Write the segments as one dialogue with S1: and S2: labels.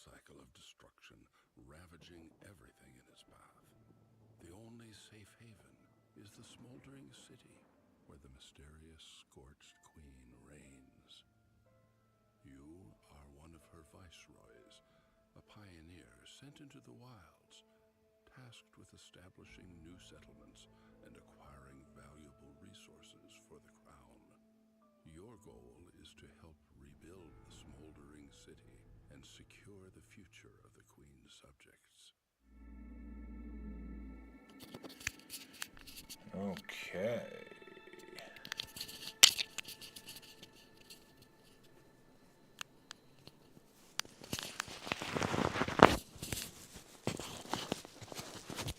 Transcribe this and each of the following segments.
S1: cycle of destruction, ravaging everything in its path. The only safe haven is the smoldering city, where the mysterious scorched queen reigns. You are one of her viceroys, a pioneer sent into the wilds, tasked with establishing new settlements and acquiring valuable resources for the crown. Your goal is to help rebuild the smoldering city and secure the future of the Queen's subjects.
S2: Okay.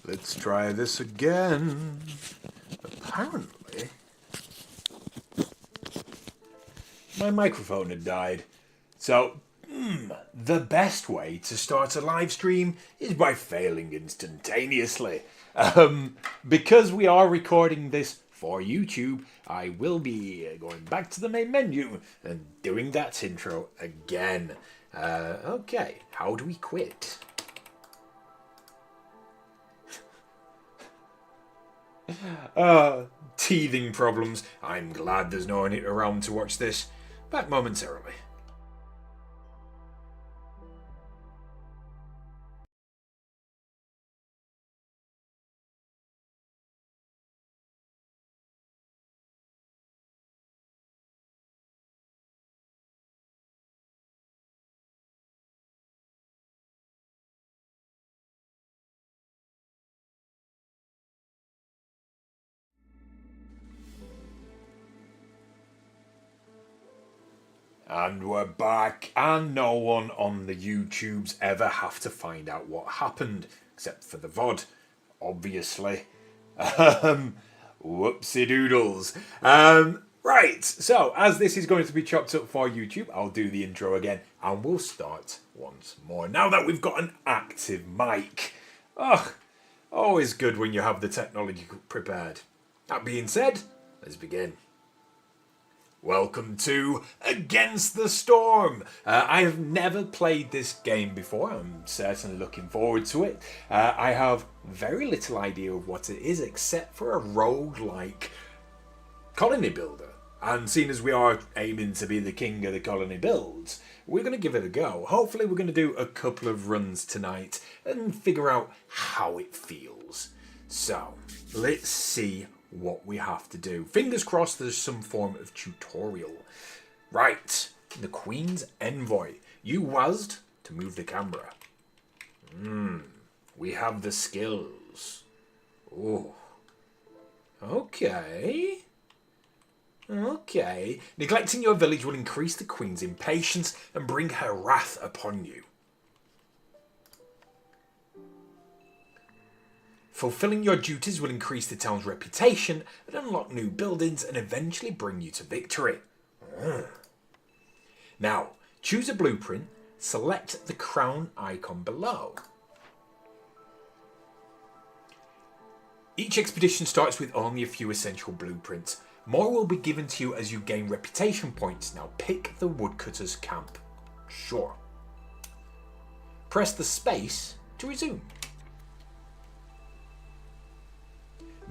S2: Let's try this again. Apparently, my microphone had died. So, the best way to start a live stream is by failing instantaneously. Because we are recording this for YouTube, I will be going back to the main menu and doing that intro again. Okay, how do we quit? Teething problems. I'm glad there's no one around to watch this. Back momentarily. And we're back, and no one on the YouTubes ever have to find out what happened, except for the VOD, obviously. Whoopsie doodles. Right, so as this is going to be chopped up for YouTube, I'll do the intro again, and we'll start once more. Now that we've got an active mic. Oh, always good when you have the technology prepared. That being said, let's begin. Welcome to Against the Storm. I have never played this game before. I'm certainly looking forward to it. I have very little idea of what it is except for a roguelike colony builder. And seeing as we are aiming to be the king of the colony builds, we're going to give it a go. Hopefully we're going to do a couple of runs tonight and figure out how it feels. So, let's see what we have to do. Fingers crossed there's some form of tutorial. Right, the Queen's Envoy. You WASD to move the camera. We have the skills. Oh. Okay. Okay. Neglecting your village will increase the Queen's impatience and bring her wrath upon you. Fulfilling your duties will increase the town's reputation and unlock new buildings and eventually bring you to victory. Now, choose a blueprint, select the crown icon below. Each expedition starts with only a few essential blueprints. More will be given to you as you gain reputation points. Now pick the woodcutter's camp. Sure. Press the space to resume.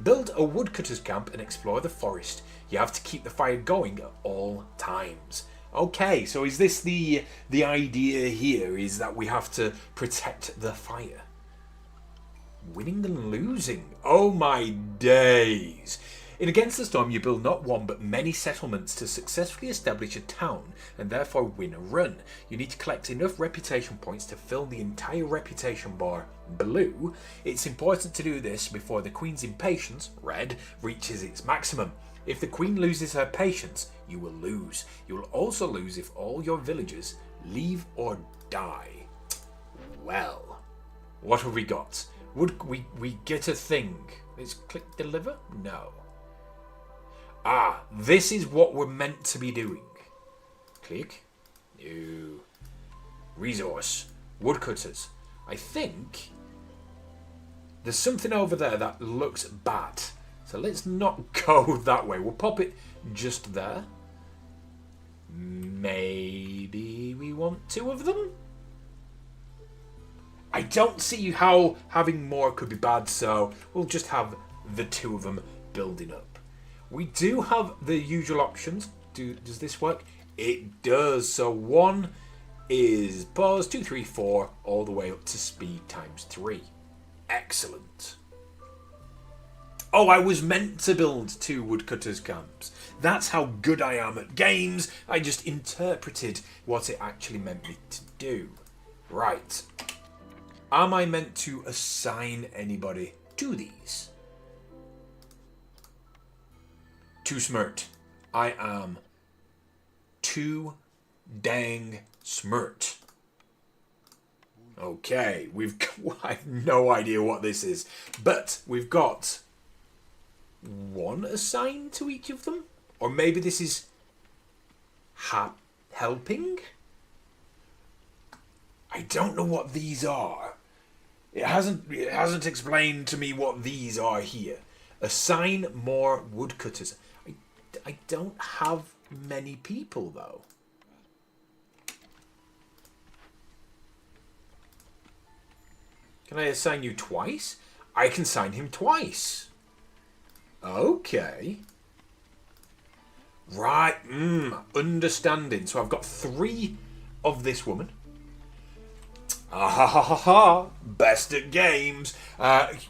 S2: Build a woodcutter's camp and explore the forest. You have to keep the fire going at all times. Okay, so is this the idea here, is that we have to protect the fire? Winning and losing. Oh my days. In Against the Storm, you build not one but many settlements to successfully establish a town and therefore win a run. You need to collect enough reputation points to fill the entire reputation bar blue. It's important to do this before the Queen's impatience, red, reaches its maximum. If the Queen loses her patience, you will lose. You will also lose if all your villagers leave or die. Well, what have we got? Would we get a thing? Let's click deliver? No. Ah, this is what we're meant to be doing. Click. New. Resource. Woodcutters. I think there's something over there that looks bad. So let's not go that way. We'll pop it just there. Maybe we want two of them? I don't see how having more could be bad, so we'll just have the two of them building up. We do have the usual options. Does this work? It does. So 1 is pause, 2, 3, 4, all the way up to speed times 3. Excellent. Oh, I was meant to build 2 woodcutters camps. That's how good I am at games. I just interpreted what it actually meant me to do. Right. Am I meant to assign anybody to these? Too smart. I am too dang smart. Okay, I have no idea what this is, but we've got 1 assigned to each of them, or maybe this is helping. I don't know what these are. It hasn't explained to me what these are here. Assign more woodcutters. I don't have many people though. Can I assign you twice? I can assign him twice. Okay. Right, understanding. So I've got 3 of this woman. Ah ha ha ha ha! Best at games.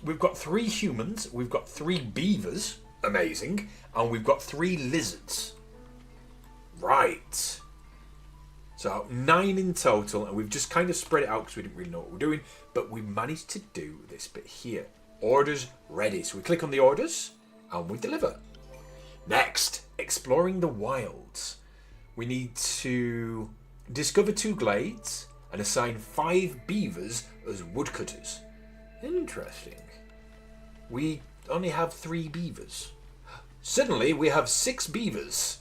S2: We've got 3 humans. We've got 3 beavers. Amazing. And we've got 3 lizards. Right. So 9 in total, and we've just kind of spread it out because we didn't really know what we're doing. But we managed to do this bit here. Orders ready. So we click on the orders, and we deliver. Next, exploring the wilds. We need to discover 2 glades and assign 5 beavers as woodcutters. Interesting. We only have 3 beavers. Suddenly, we have 6 beavers.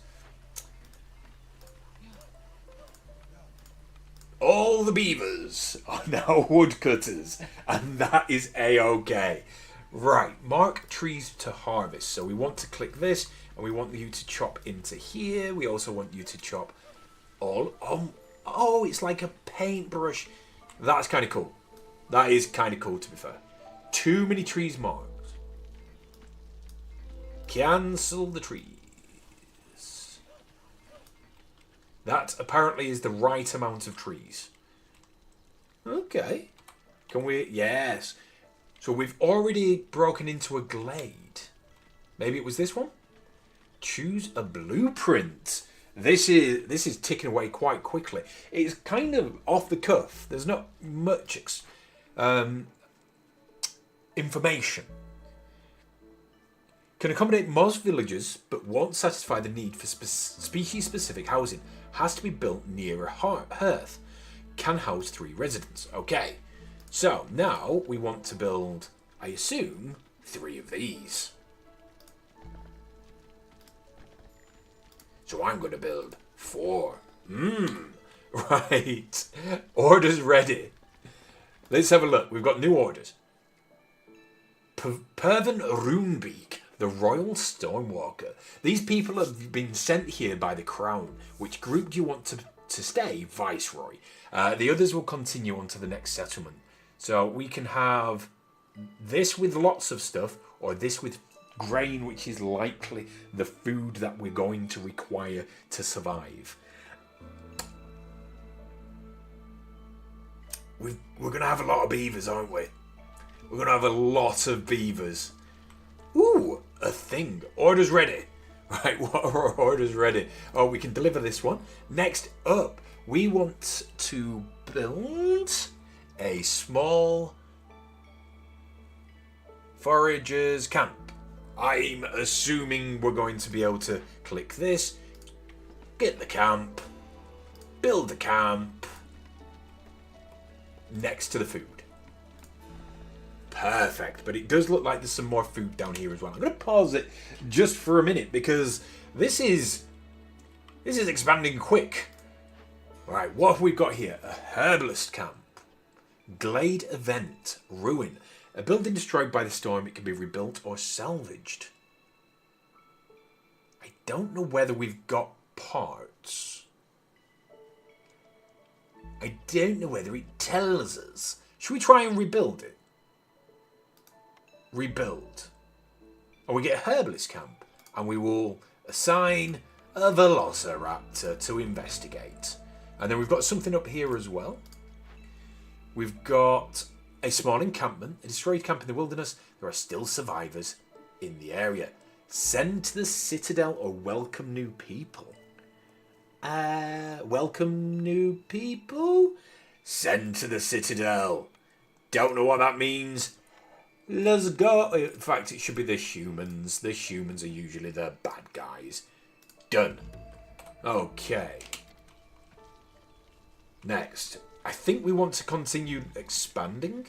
S2: All the beavers are now woodcutters, and that is a-okay. Right, mark trees to harvest. So we want to click this, and we want you to chop into here. We also want you to chop all. Oh, it's like a paintbrush. That's kind of cool. That is kind of cool, to be fair. Too many trees marked. Cancel the trees. That apparently is the right amount of trees. Okay. Can we? Yes. So we've already broken into a glade. Maybe it was this one? Choose a blueprint. This is ticking away quite quickly. It's kind of off the cuff. There's not much information. Can accommodate most villagers, but won't satisfy the need for species-specific housing. Has to be built near a hearth. Can house 3 residents. Okay. So now we want to build, I assume, 3 of these. So I'm going to build 4. Right. Orders ready. Let's have a look. We've got new orders. Pervin Runebeak, the Royal Stormwalker. These people have been sent here by the Crown. Which group do you want to stay, Viceroy? The others will continue on to the next settlement. So we can have this with lots of stuff, or this with grain, which is likely the food that we're going to require to survive. We're going to have a lot of beavers, aren't we? We're going to have a lot of beavers. Ooh, a thing. Orders ready. Right, what are our orders ready? Oh, we can deliver this one. Next up, we want to build a small foragers camp. I'm assuming we're going to be able to click this, get the camp, build the camp next to the food. Perfect, but it does look like there's some more food down here as well. I'm going to pause it just for a minute because this is expanding quick. Right, what have we got here? A herbalist camp. Glade event. Ruin. A building destroyed by the storm, it can be rebuilt or salvaged. I don't know whether we've got parts. I don't know whether it tells us. Should we try and rebuild it? Rebuild. And we get a herbalist camp. And we will assign a velociraptor to investigate. And then we've got something up here as well. We've got a small encampment. A destroyed camp in the wilderness. There are still survivors in the area. Send to the citadel or welcome new people. Welcome new people? Send to the citadel. Don't know what that means. Let's go. In fact, it should be the humans. The humans are usually the bad guys. Done. Okay. Next. I think we want to continue expanding.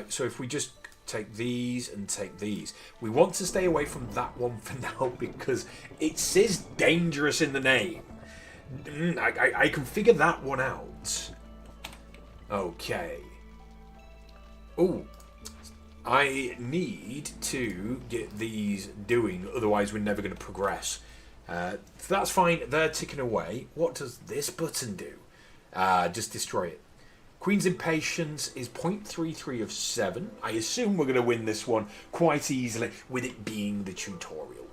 S2: So if we just take these and take these. We want to stay away from that one for now because it says dangerous in the name. I can figure that one out. Okay. Oh, I need to get these doing, otherwise we're never going to progress. That's fine, they're ticking away. What does this button do? Just destroy it. Queen's Impatience is 0.33 of 7. I assume we're going to win this one quite easily, with it being the tutorial.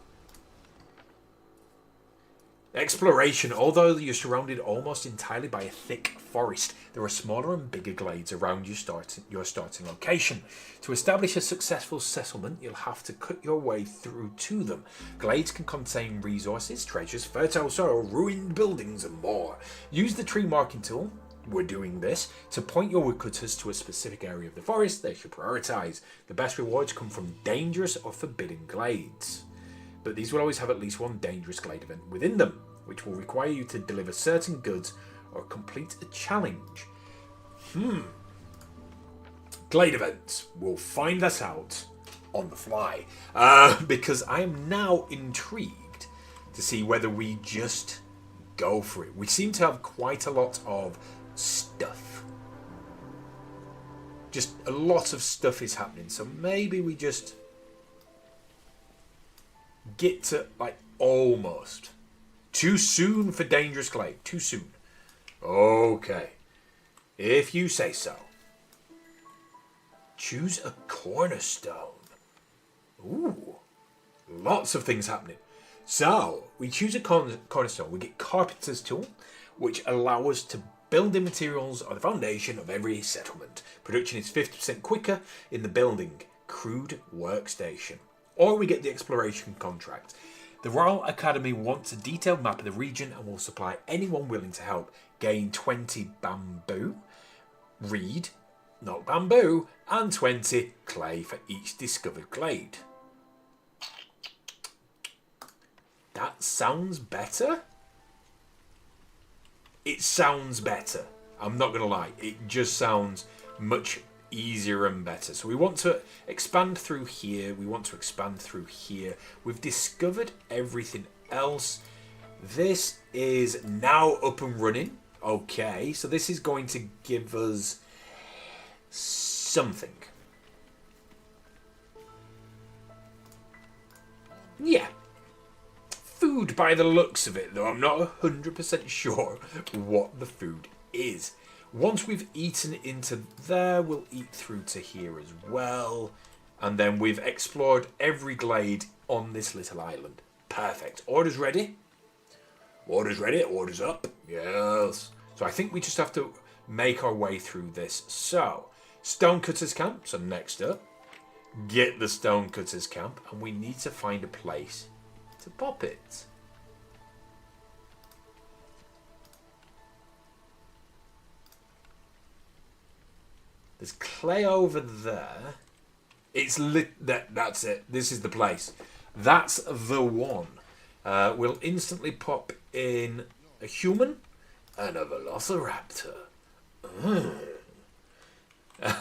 S2: Exploration. Although you're surrounded almost entirely by a thick forest, there are smaller and bigger glades around your starting location. To establish a successful settlement, you'll have to cut your way through to them. Glades can contain resources, treasures, fertile soil, ruined buildings, and more. Use the tree marking tool. We're doing this to point your woodcutters to a specific area of the forest they should prioritise. The best rewards come from dangerous or forbidden glades. But these will always have at least one dangerous glade event within them, which will require you to deliver certain goods or complete a challenge. Glade events. We'll find that out on the fly. Because I am now intrigued to see whether we just go for it. We seem to have quite a lot of stuff. Just a lot of stuff is happening. So maybe we just get to, like, almost. Too soon for Dangerous Glade. Too soon. Okay. If you say so. Choose a cornerstone. Ooh. Lots of things happening. So, we choose a cornerstone. We get Carpenter's Tool, which allow us to build the materials or the foundation of every settlement. Production is 50% quicker in the building. Crude Workstation. Or we get the Exploration Contract. The Royal Academy wants a detailed map of the region and will supply anyone willing to help. Gain 20 bamboo, reed, not bamboo, and 20 clay for each discovered glade. That sounds better? It sounds better. I'm not going to lie. It just sounds much easier and better. So we want to expand through here. We want to expand through here. We've discovered everything else. This is now up and running. Okay, so this is going to give us something. Yeah. Food by the looks of it, though I'm not 100% sure what the food is. Once we've eaten into there, we'll eat through to here as well. And then we've explored every glade on this little island. Perfect. Orders ready? Orders ready? Orders up? Yes. So I think we just have to make our way through this. So, Stonecutters Camp. So next up, get the Stonecutters Camp. And we need to find a place to pop it. There's clay over there. It's lit. That's it. This is the place. That's the one. We'll instantly pop in a human and a velociraptor.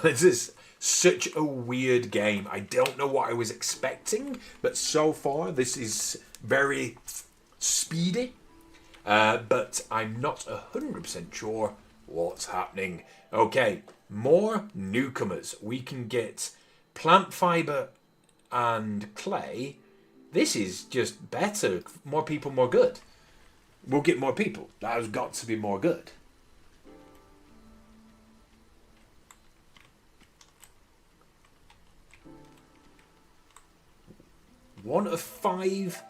S2: This is such a weird game. I don't know what I was expecting, but so far this is very speedy. But I'm not 100% sure what's happening. Okay, more newcomers. We can get plant fiber and clay. This is just better. More people, more good. We'll get more people. That has got to be more good. 1 of 5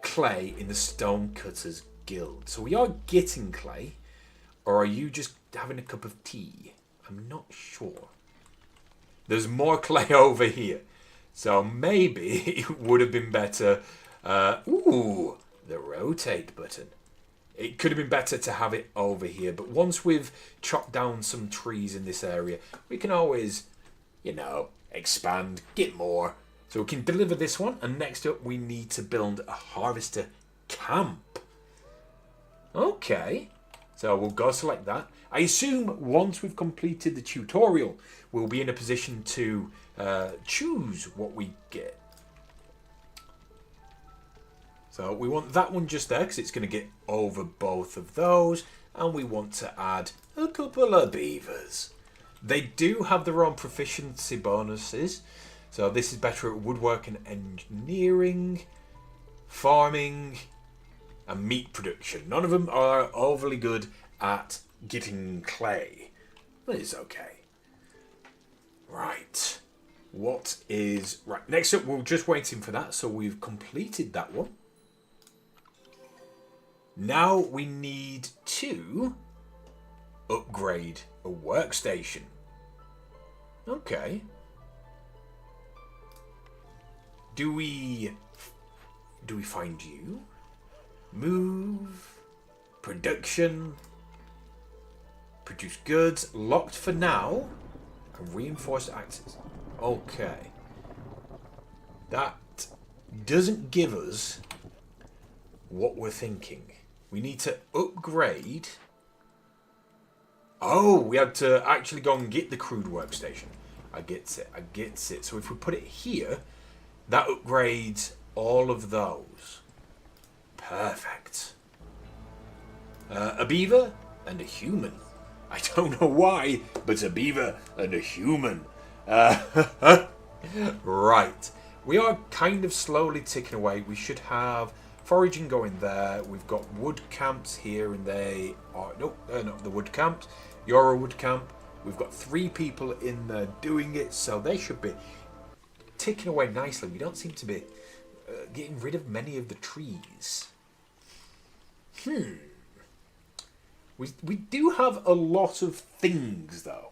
S2: clay in the Stonecutters Guild. So we are getting clay, or are you just having a cup of tea? I'm not sure. There's more clay over here. So maybe it would have been better. Ooh, the rotate button. It could have been better to have it over here. But once we've chopped down some trees in this area, we can always, you know, expand, get more. So we can deliver this one. And next up, we need to build a harvester camp. Okay. So we'll go select that. I assume once we've completed the tutorial, we'll be in a position to choose what we get. So we want that one just there because it's going to get over both of those. And we want to add a couple of beavers. They do have their own proficiency bonuses. So this is better at woodwork and engineering, farming, and meat production. None of them are overly good at getting clay. But it's okay. Right. What is... Right, next up, we're just waiting for that. So we've completed that one. Now we need to upgrade a workstation. Okay. Do we find you? Move. Production. Produce goods. Locked for now. And reinforced access. Okay. That doesn't give us what we're thinking. We need to upgrade. Oh, we had to actually go and get the crude workstation. I get it. So if we put it here, that upgrades all of those. Perfect. A beaver and a human. I don't know why, but a beaver and a human. Right. We are kind of slowly ticking away. We should have foraging going there. We've got wood camps here, and they are... Nope, they're not the wood camps. You're a wood camp. We've got 3 people in there doing it, so they should be ticking away nicely. We don't seem to be getting rid of many of the trees. We do have a lot of things, though.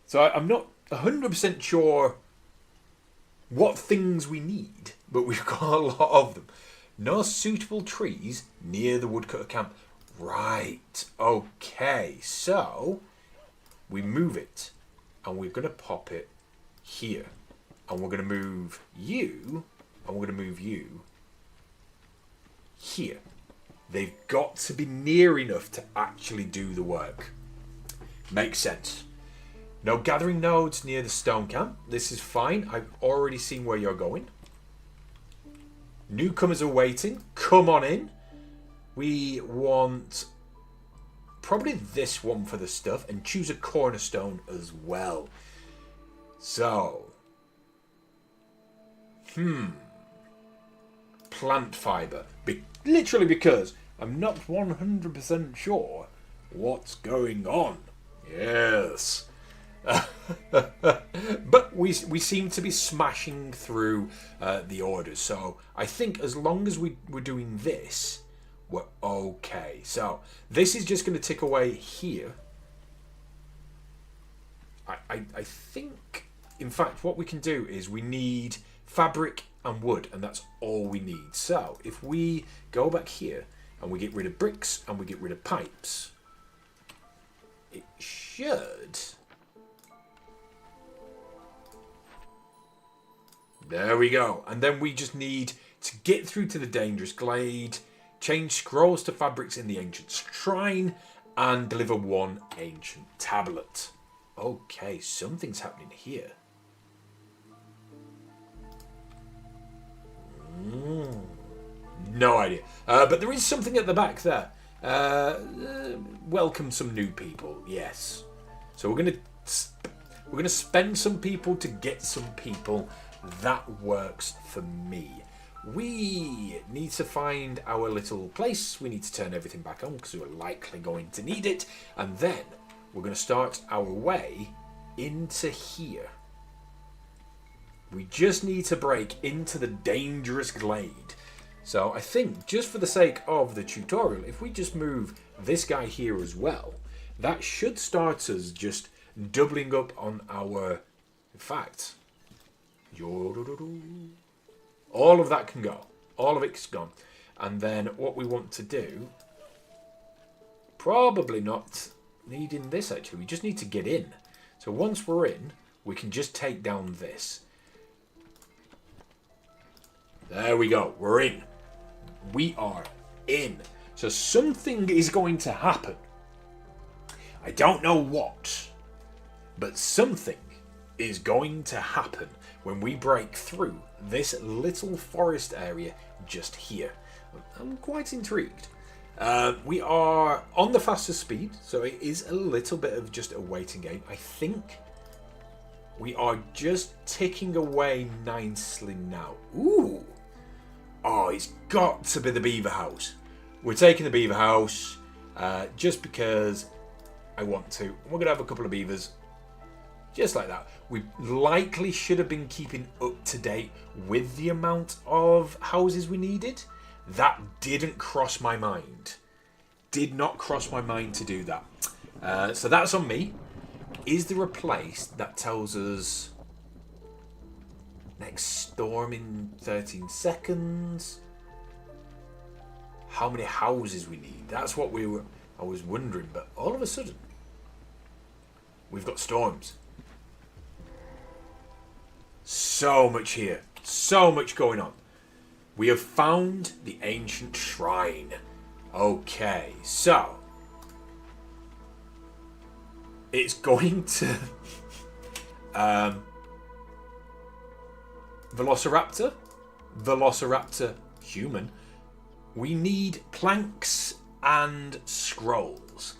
S2: So I'm not 100% sure what things we need, but we've got a lot of them. No suitable trees near the woodcutter camp. Right. Okay. So we move it, and we're going to pop it here, and we're going to move you, and we're going to move you here. They've got to be near enough to actually do the work. Makes sense. No gathering nodes near the stone camp. This is fine. I've already seen where you're going. Newcomers are waiting. Come on in. We want probably this one for the stuff, and choose a cornerstone as well. So, plant fiber. Literally because I'm not 100% sure what's going on. Yes. But we seem to be smashing through the orders. So I think as long as we're doing this, we're okay. So this is just going to tick away here. I think, in fact, what we can do is we need fabric and wood, and that's all we need. So if we go back here and we get rid of bricks and we get rid of pipes, it should... There we go. And then we just need to get through to the dangerous glade, change scrolls to fabrics in the ancient shrine, and deliver 1 ancient tablet. Okay, something's happening here. No idea. But there is something at the back there. Welcome some new people. Yes. So we're gonna spend some people to get some people. That works for me. We need to find our little place. We need to turn everything back on because we're likely going to need it. And then we're going to start our way into here. We just need to break into the dangerous glade. So I think, just for the sake of the tutorial, if we just move this guy here as well, that should start us just doubling up on our... In fact, all of that can go. All of it's gone. And then what we want to do, probably not needing this actually, we just need to get in. So once we're in, we can just take down this. There we go, we're in. We are in. So something is going to happen. I don't know what, but something is going to happen when we break through this little forest area just here. I'm quite intrigued. We are on the fastest speed, so it is a little bit of just a waiting game. I think we are just ticking away nicely now. Ooh! Oh, it's got to be the beaver house. We're taking the beaver house just because I want to. We're going to have a couple of beavers. Just like that. We likely should have been keeping up to date with the amount of houses we needed. That didn't cross my mind. Did not cross my mind to do that. So that's on me. Is there a place that tells us next storm in 13 seconds? How many houses we need? That's what I was wondering, but all of a sudden we've got storms. So much here. So much going on. We have found the ancient shrine. Okay, so it's going to Velociraptor human. We need planks and scrolls.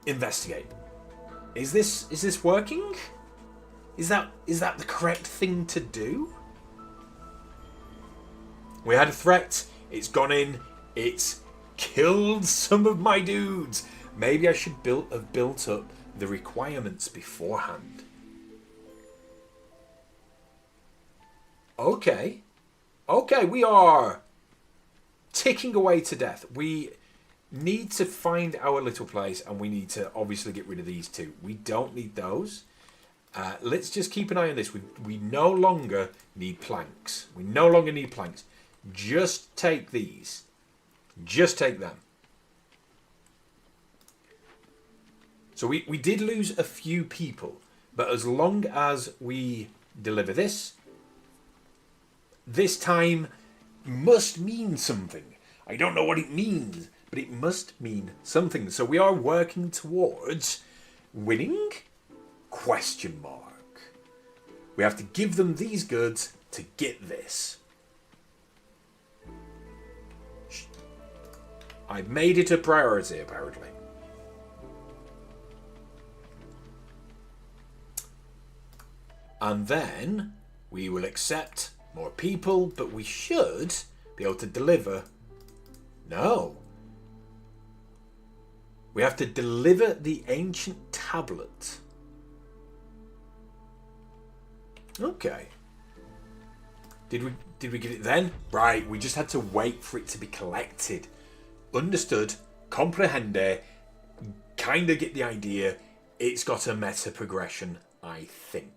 S2: Investigate. Is this working? Is that the correct thing to do? We had a threat. It's gone in. It's killed some of my dudes. Maybe I should have built up the requirements beforehand. Okay. Okay, we are ticking away to death. We need to find our little place, and we need to obviously get rid of these two. We don't need those. Let's just keep an eye on this. We no longer need planks. We no longer need planks. Just take these. Just take them. So we did lose a few people, but as long as we deliver this time must mean something. I don't know what it means, but it must mean something. So we are working towards winning? Question mark. We have to give them these goods to get this. I've made it a priority, apparently. And then we will accept more people, but we should be able to deliver. No. We have to deliver the ancient tablet. Okay. Did we get it then? Right, we just had to wait for it to be collected. Understood, comprehende, kind of get the idea. It's got a meta progression, I think.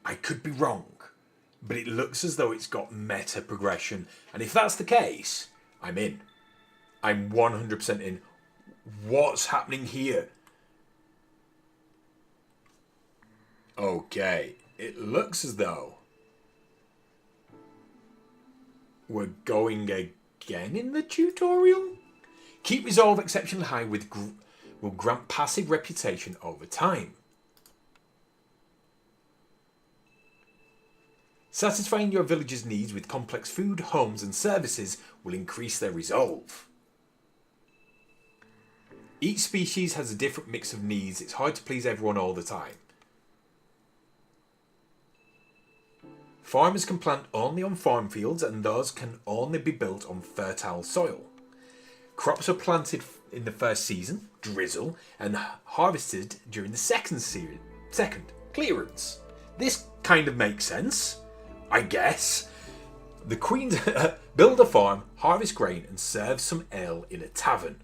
S2: I could be wrong, but it looks as though it's got meta progression. And if that's the case, I'm in. I'm 100% in. What's happening here? Okay, it looks as though we're going again in the tutorial. Keep resolve exceptionally high will grant passive reputation over time. Satisfying your village's needs with complex food, homes and services will increase their resolve. Each species has a different mix of needs. It's hard to please everyone all the time. Farmers can plant only on farm fields, and those can only be built on fertile soil. Crops are planted in the first season, drizzle, and harvested during the second clearance. This kind of makes sense, I guess. The queens build a farm, harvest grain, and serve some ale in a tavern.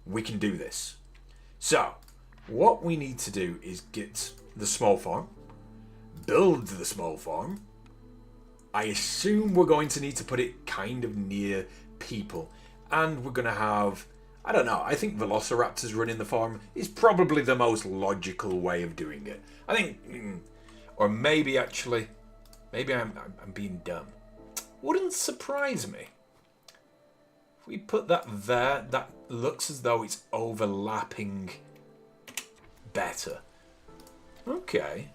S2: We can do this. So, what we need to do is get the small farm, build the small farm. I assume we're going to need to put it kind of near people. And we're going to have, I don't know, I think velociraptors running the farm is probably the most logical way of doing it. I think, or maybe actually, maybe I'm being dumb. Wouldn't surprise me. If we put that there, that looks as though it's overlapping better. Okay.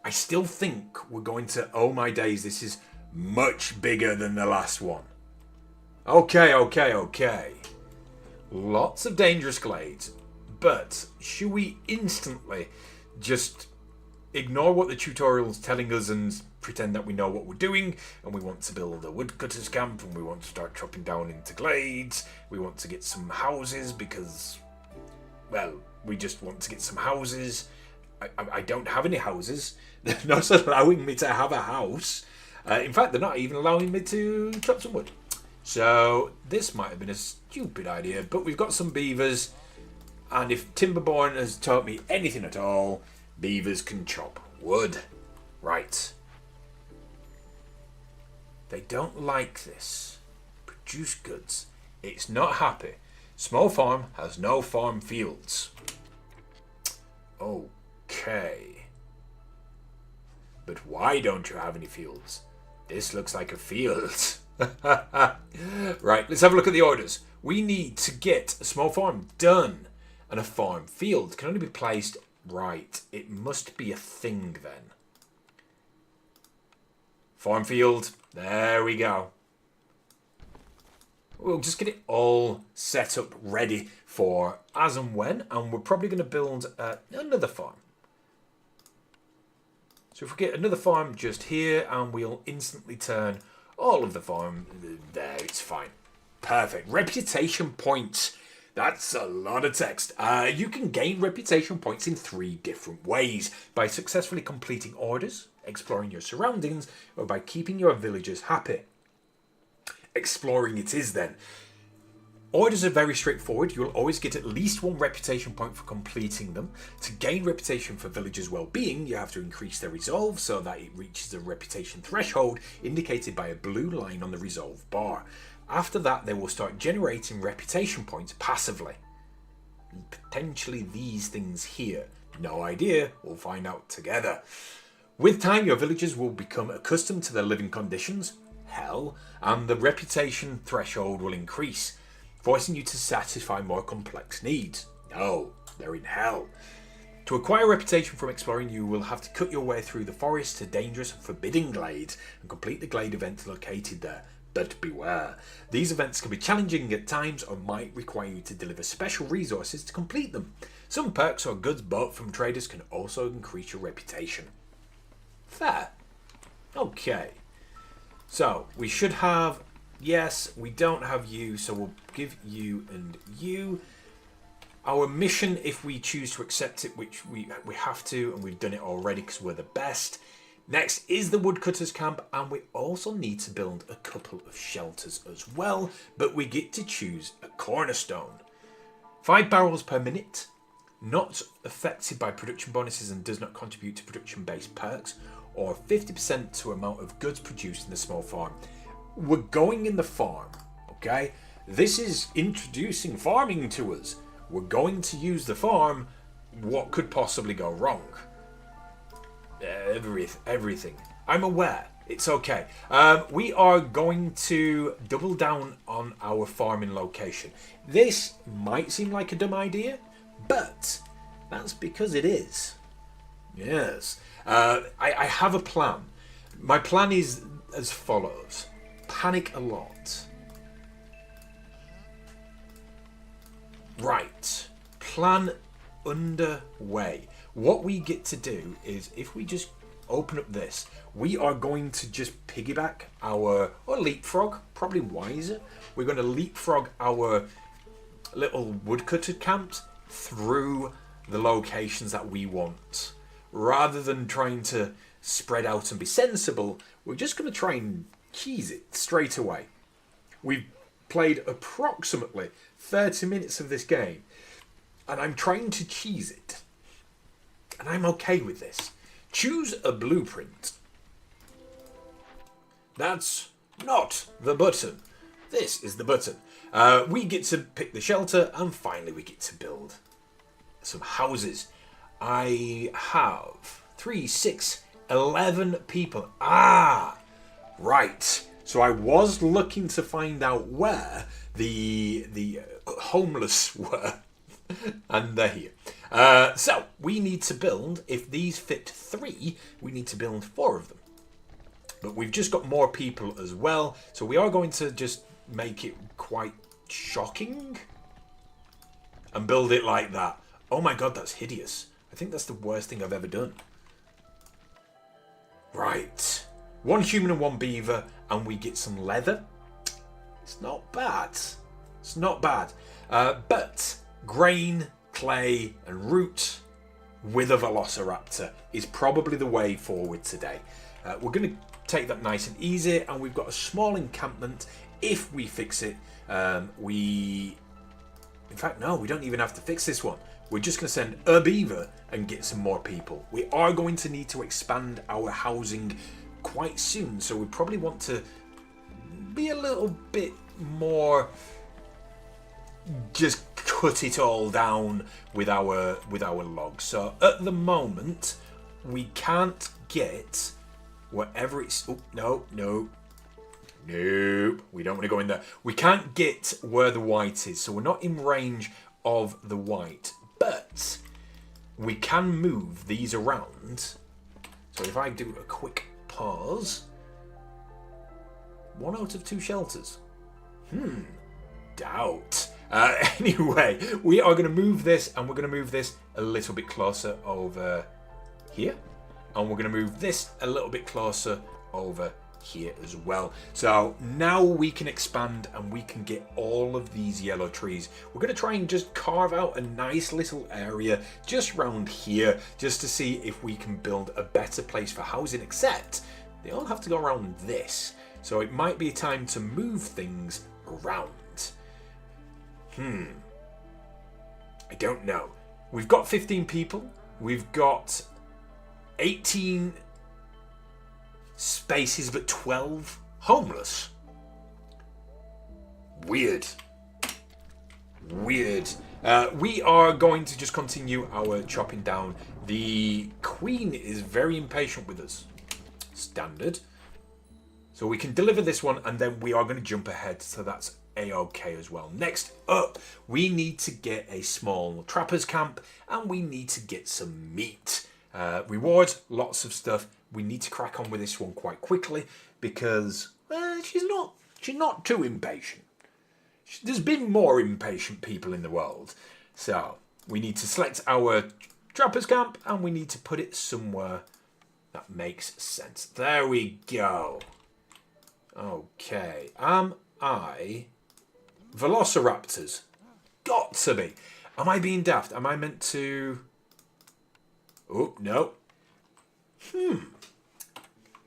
S2: I still think we're going to, oh my days, this is much bigger than the last one. Okay. Lots of dangerous glades. But should we instantly just ignore what the tutorial's telling us and pretend that we know what we're doing, and we want to build a woodcutter's camp, and we want to start chopping down into glades, we want to get some houses because, well, we just want to get some houses. I don't have any houses. They're not allowing me to have a house. In fact, they're not even allowing me to chop some wood. So this might have been a stupid idea, but we've got some beavers, and if Timberborn has taught me anything at all, beavers can chop wood. Right. They don't like this. Produce goods. It's not happy. Small farm has no farm fields. Okay. But why don't you have any fields? This looks like a field. Right, let's have a look at the orders. We need to get a small farm done, and a farm field can only be placed right. It must be a thing then. Farm field. There we go. We'll just get it all set up ready for as and when, and we're probably going to build another farm. So if we get another farm just here, and we'll instantly turn all of the farm there, it's fine. Perfect. Reputation points. That's a lot of text. You can gain reputation points in 3 different ways. By successfully completing orders, exploring your surroundings, or by keeping your villagers happy. Exploring it is then. Orders are very straightforward. You'll always get at least 1 reputation point for completing them. To gain reputation for villagers' well-being, you have to increase their resolve so that it reaches a reputation threshold indicated by a blue line on the resolve bar. After that, they will start generating reputation points passively. Potentially these things here. No idea. We'll find out together. With time, your villagers will become accustomed to their living conditions, hell, and the reputation threshold will increase, forcing you to satisfy more complex needs. No, they're in hell. To acquire reputation from exploring, you will have to cut your way through the forest to dangerous and forbidding glades and complete the glade events located there. But beware, these events can be challenging at times or might require you to deliver special resources to complete them. Some perks or goods bought from traders can also increase your reputation. Fair. Okay. So, we should have... Yes, we don't have you, so we'll give you and you. Our mission, if we choose to accept it, which we have to, and we've done it already because we're the best. Next is the woodcutter's camp, and we also need to build a couple of shelters as well, but we get to choose a cornerstone. 5 barrels per minute, not affected by production bonuses and does not contribute to production-based perks, or 50% to amount of goods produced in the small farm. We're going in the farm, okay? This is introducing farming to us. We're going to use the farm. What could possibly go wrong? Everything. I'm aware. It's okay. We are going to double down on our farming location. This might seem like a dumb idea, but that's because it is. Yes. I have a plan. My plan is as follows. Panic a lot. Right. Plan underway. what we get to do is, if we just open up this, we are going to just piggyback our, or leapfrog, probably wiser. We're going to leapfrog our little woodcutter camps through the locations that we want. Rather than trying to spread out and be sensible, we're just going to try and cheese it straight away. We've played approximately 30 minutes of this game, and I'm trying to cheese it. And I'm okay with this. Choose a blueprint. That's not the button. This is the button. We get to pick the shelter, and finally we get to build some houses. I have 3, 6, 11 people. Ah, right. So I was looking to find out where the homeless were, and they're here. So we need to build, if these fit 3, we need to build 4 of them. But we've just got more people as well, so we are going to just make it quite shocking and build it like that. Oh my god, that's hideous. I think that's the worst thing I've ever done. Right. 1 human and 1 beaver, and we get some leather. It's not bad. It's not bad. But grain, clay, and root with a velociraptor is probably the way forward today. We're going to take that nice and easy, and we've got a small encampment. If we fix it, in fact, no, we don't even have to fix this one. We're just going to send a beaver and get some more people. We are going to need to expand our housing quite soon, so we probably want to be a little bit more, just cut it all down with our logs. So at the moment we can't get whatever it's, oh no, we don't want to go in there. We can't get where the white is, so we're not in range of the white, but we can move these around. So if I do a quick pause, 1 out of 2 shelters. Doubt. Anyway, we are going to move this, and we're going to move this a little bit closer over here, and we're going to move this a little bit closer over here as well. So now we can expand, and we can get all of these yellow trees. We're going to try and just carve out a nice little area just round here, just to see if we can build a better place for housing, except they all have to go around this. So it might be time to move things around. I don't know. We've got 15 people. We've got 18 spaces, but 12 homeless. Weird. We are going to just continue our chopping down. The queen is very impatient with us. Standard. So we can deliver this one, and then we are going to jump ahead, so that's a-okay as well. Next up, we need to get a small trapper's camp, and we need to get some meat. Rewards, lots of stuff. We need to crack on with this one quite quickly, because she's not too impatient. There's been more impatient people in the world. So we need to select our trapper's camp, and we need to put it somewhere that makes sense. There we go. Okay, am I... Velociraptors. Got to be. Am I being daft? Am I meant to... Oh, no.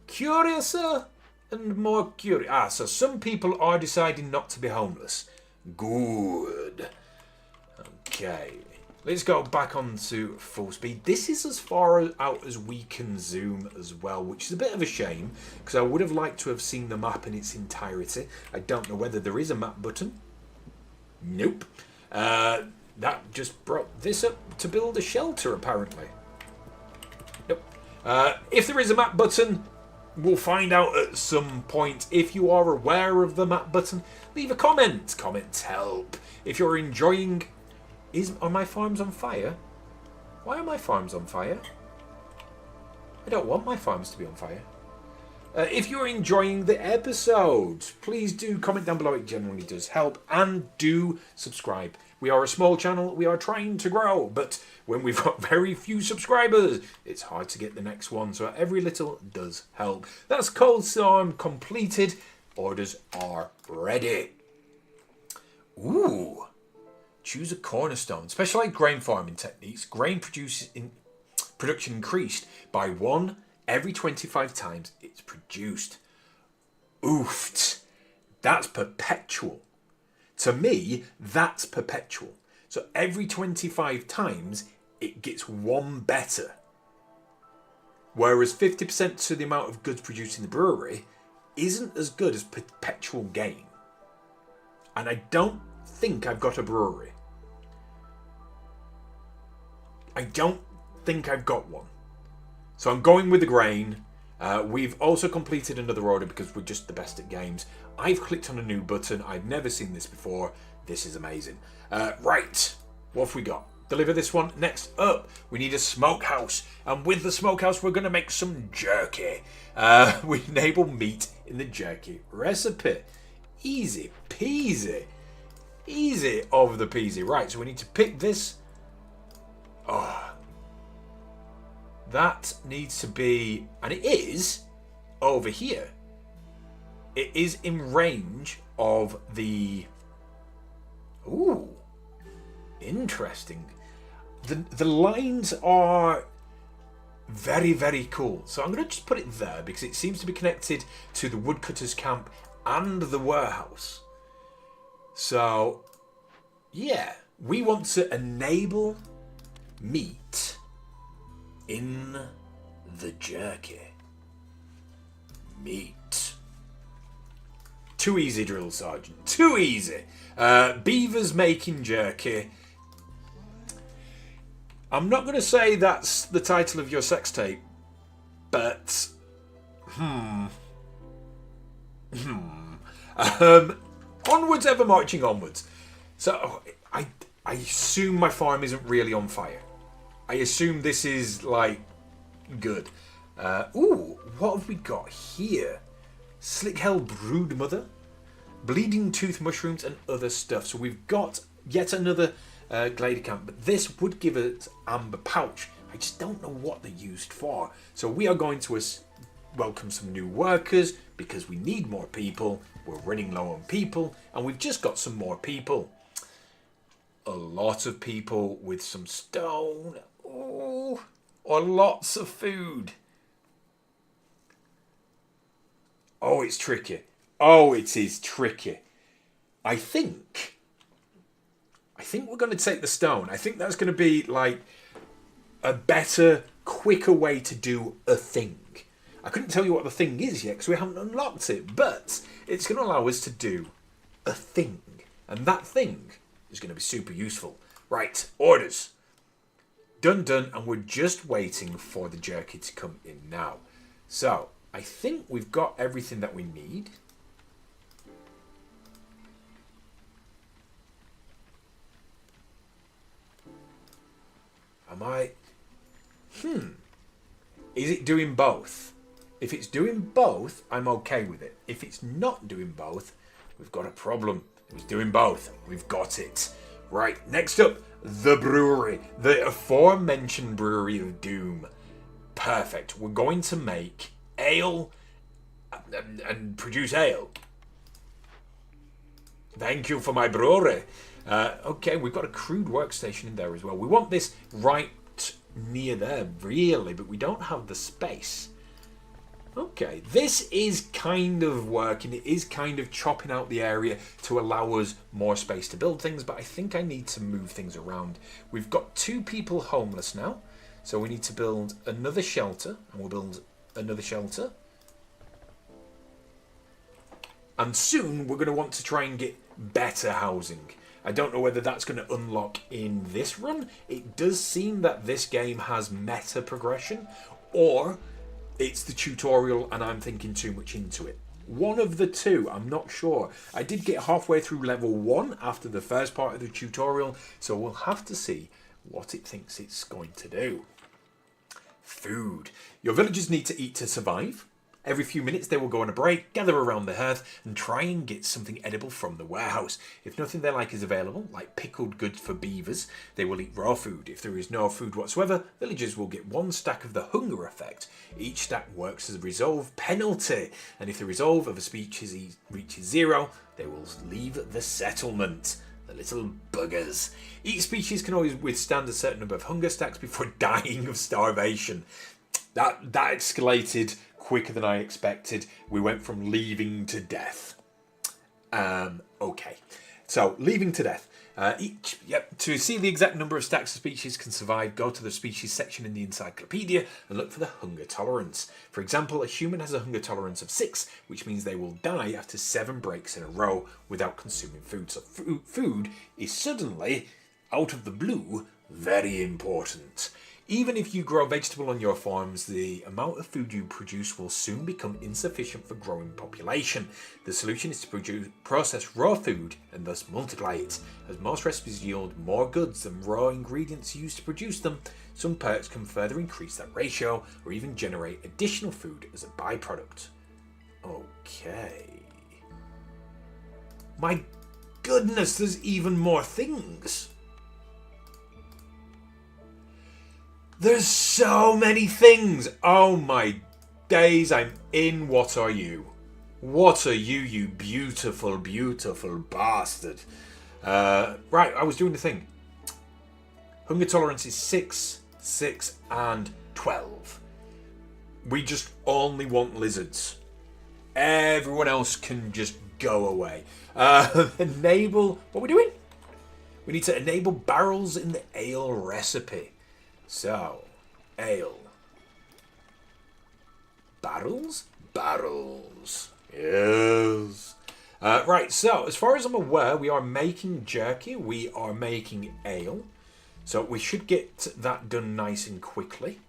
S2: Curiouser and more curious. So some people are deciding not to be homeless. Good. Okay. Let's go back onto full speed. This is as far out as we can zoom as well, which is a bit of a shame, because I would have liked to have seen the map in its entirety. I don't know whether there is a map button. Nope. That just brought this up to build a shelter, apparently. Nope. If there is a map button, we'll find out at some point. If you are aware of the map button, leave a comment. Comments help. If you're enjoying... Are my farms on fire? Why are my farms on fire? I don't want my farms to be on fire. If you're enjoying the episode, please do comment down below. It generally does help. And do subscribe. We are a small channel. We are trying to grow. But when we've got very few subscribers, it's hard to get the next one. So every little does help. That's Cold Storm completed. Orders are ready. Ooh. Choose a cornerstone. Specialized grain farming techniques. Grain production increased by 1 every 25 times it's produced. Oofed. That's perpetual. To me, that's perpetual. So every 25 times, it gets 1 better. Whereas 50% to the amount of goods produced in the brewery isn't as good as perpetual gain. And I don't think I've got a brewery. I don't think I've got one. So I'm going with the grain. We've also completed another order because we're just the best at games. I've clicked on a new button. I've never seen this before. This is amazing. Right, what have we got? Deliver this one. Next up, we need a smokehouse. And with the smokehouse, we're going to make some jerky. We enable meat in the jerky recipe. Easy peasy. Easy over the peasy. Right, so we need to pick this. Oh. That needs to be, and it is, over here. It is in range of the, ooh, interesting. The lines are very, very cool. So I'm going to just put it there because it seems to be connected to the woodcutter's camp and the warehouse. So, yeah, we want to enable meat in the jerky. Meat. Too easy, Drill Sergeant. Too easy. Beavers making jerky. I'm not going to say that's the title of your sex tape, but onwards, ever marching onwards. So I assume my farm isn't really on fire. I assume this is, like, good. Ooh, what have we got here? Slickhell Broodmother, Bleeding Tooth Mushrooms, and other stuff. So we've got yet another Glader Camp, but this would give us Amber Pouch. I just don't know what they're used for. So we are going to welcome some new workers because we need more people. We're running low on people, and we've just got some more people. A lot of people with some stone. Oh, or lots of food. Oh, it's tricky. Oh, it is tricky. I think we're going to take the stone. I think that's going to be like a better, quicker way to do a thing. I couldn't tell you what the thing is yet because we haven't unlocked it, but it's going to allow us to do a thing. And that thing is going to be super useful. Right, orders. Done, and we're just waiting for the jerky to come in now. So, I think we've got everything that we need. Am I... Is it doing both? If it's doing both, I'm okay with it. If it's not doing both, we've got a problem. If it's doing both, we've got it. Right, next up, the brewery. The aforementioned Brewery of Doom. Perfect. We're going to make ale and produce ale. Thank you for my brewery. Okay, we've got a crude workstation in there as well. We want this right near there, really, but we don't have the space. Okay, this is kind of working. It is kind of chopping out the area to allow us more space to build things, but I think I need to move things around. We've got 2 people homeless now, so we need to build another shelter, and we'll build another shelter. And soon we're going to want to try and get better housing. I don't know whether that's going to unlock in this run. It does seem that this game has meta progression, or it's the tutorial and I'm thinking too much into it. One of the two, I'm not sure. I did get halfway through level 1 after the first part of the tutorial, so we'll have to see what it thinks it's going to do. Food. Your villagers need to eat to survive. Every few minutes they will go on a break, gather around the hearth and try and get something edible from the warehouse. If nothing they like is available, like pickled goods for beavers, they will eat raw food. If there is no food whatsoever, villagers will get 1 stack of the hunger effect. Each stack works as a resolve penalty, and if the resolve of a species reaches 0, they will leave the settlement. The little buggers. Each species can always withstand a certain number of hunger stacks before dying of starvation. That escalated quicker than I expected. We went from leaving to death. Okay. So, leaving to death. To see the exact number of stacks a species can survive, go to the species section in the encyclopedia and look for the hunger tolerance. For example, a human has a hunger tolerance of 6, which means they will die after 7 breaks in a row without consuming food. So food is suddenly, out of the blue, very important. Even if you grow vegetable on your farms, the amount of food you produce will soon become insufficient for growing population. The solution is to process raw food and thus multiply it. As most recipes yield more goods than raw ingredients used to produce them, some perks can further increase that ratio or even generate additional food as a byproduct. Okay. My goodness, there's even more things. There's so many things. Oh my days, I'm in. What are you? What are you, you beautiful, beautiful bastard? Right, I was doing the thing. Hunger tolerance is 6, 6, and 12. We just only want lizards. Everyone else can just go away. Enable... What are we doing? We need to enable barrels in the ale recipe. So, ale. Barrels? Barrels. Yes. Right, so, as far as I'm aware, we are making jerky. We are making ale. So, we should get that done nice and quickly.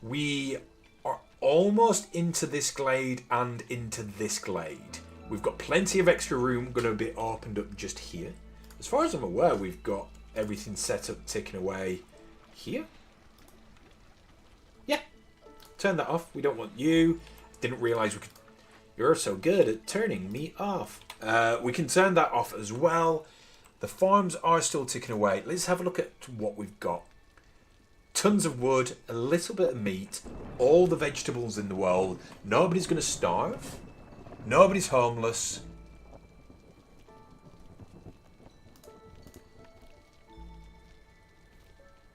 S2: We are almost into this glade and into this glade. We've got plenty of extra room going to be opened up just here. As far as I'm aware, we've got everything set up, taken away here. Yeah. Turn that off. We don't want you. Didn't realise we could... You're so good at turning me off. We can turn that off as well. The farms are still ticking away. Let's have a look at what we've got. Tons of wood, a little bit of meat, all the vegetables in the world. Nobody's going to starve. Nobody's homeless.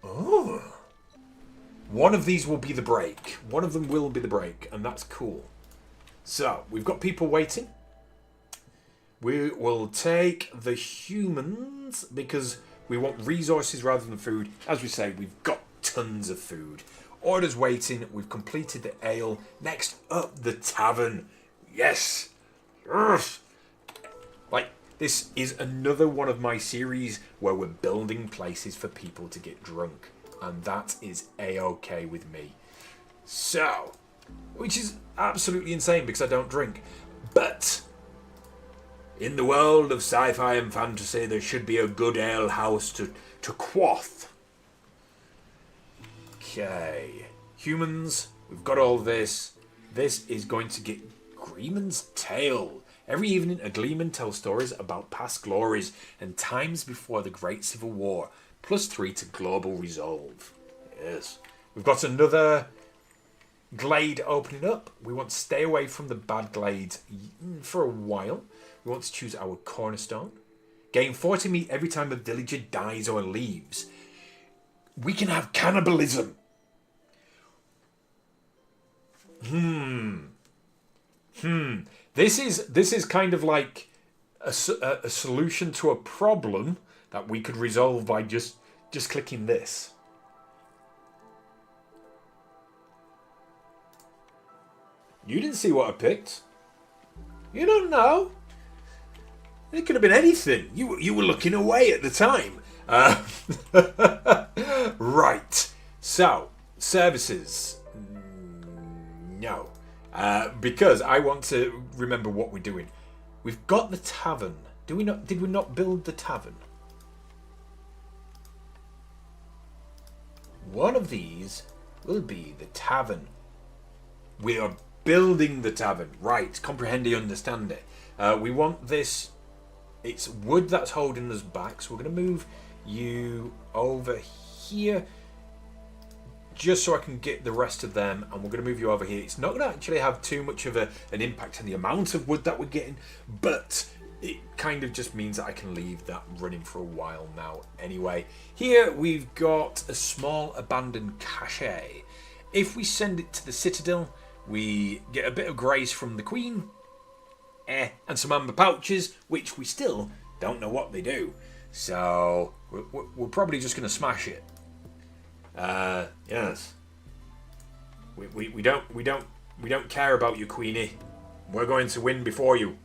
S2: Oh. One of these will be the break. One of them will be the break, and that's cool. So, we've got people waiting. We will take the humans because we want resources rather than food. As we say, we've got tons of food. Orders waiting. We've completed the ale. Next up, the tavern. Yes. Yes. Like, this is another one of my series where we're building places for people to get drunk. And that is A-OK with me. So, which is absolutely insane because I don't drink. But, in the world of sci-fi and fantasy, there should be a good ale house to quaff. Okay. Humans, we've got all this. This is going to get Gleeman's Tale. Every evening, a Gleeman tells stories about past glories and times before the Great Civil War. +3 to global resolve. Yes. We've got another glade opening up. We want to stay away from the bad glades for a while. We want to choose our cornerstone. Gain 40 meat every time a villager dies or leaves. We can have cannibalism. This is kind of like a solution to a problem that we could resolve by just clicking this. You didn't see what I picked. You don't know. It could have been anything. You were looking away at the time. Right. So, services. No. Because I want to remember what we're doing. We've got the tavern. Did we not build the tavern? One of these will be the tavern. We are building the tavern. Right, comprehend, understand it. We want this. It's wood that's holding us back, so we're going to move you over here just so I can get the rest of them, and we're going to move you over here. It's not going to actually have too much of an impact on the amount of wood that we're getting, but it kind of just means that I can leave that running for a while now anyway. Here we've got a small abandoned cache. If we send it to the Citadel, we get a bit of grace from the Queen, and some amber pouches, which we still don't know what they do. So we're probably just going to smash it. Yes. We don't care about you, Queenie. We're going to win before you.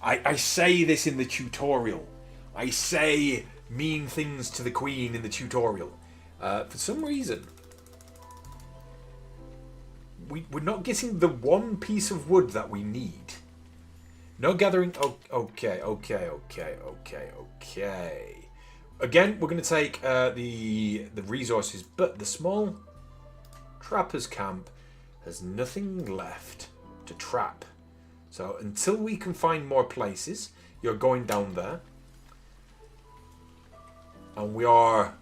S2: I say this in the tutorial. I say mean things to the Queen in the tutorial. For some reason, we're not getting the one piece of wood that we need. No gathering. Oh, okay. Again, we're going to take the resources, but the small trappers camp has nothing left to trap. So until we can find more places, you're going down there. And we are...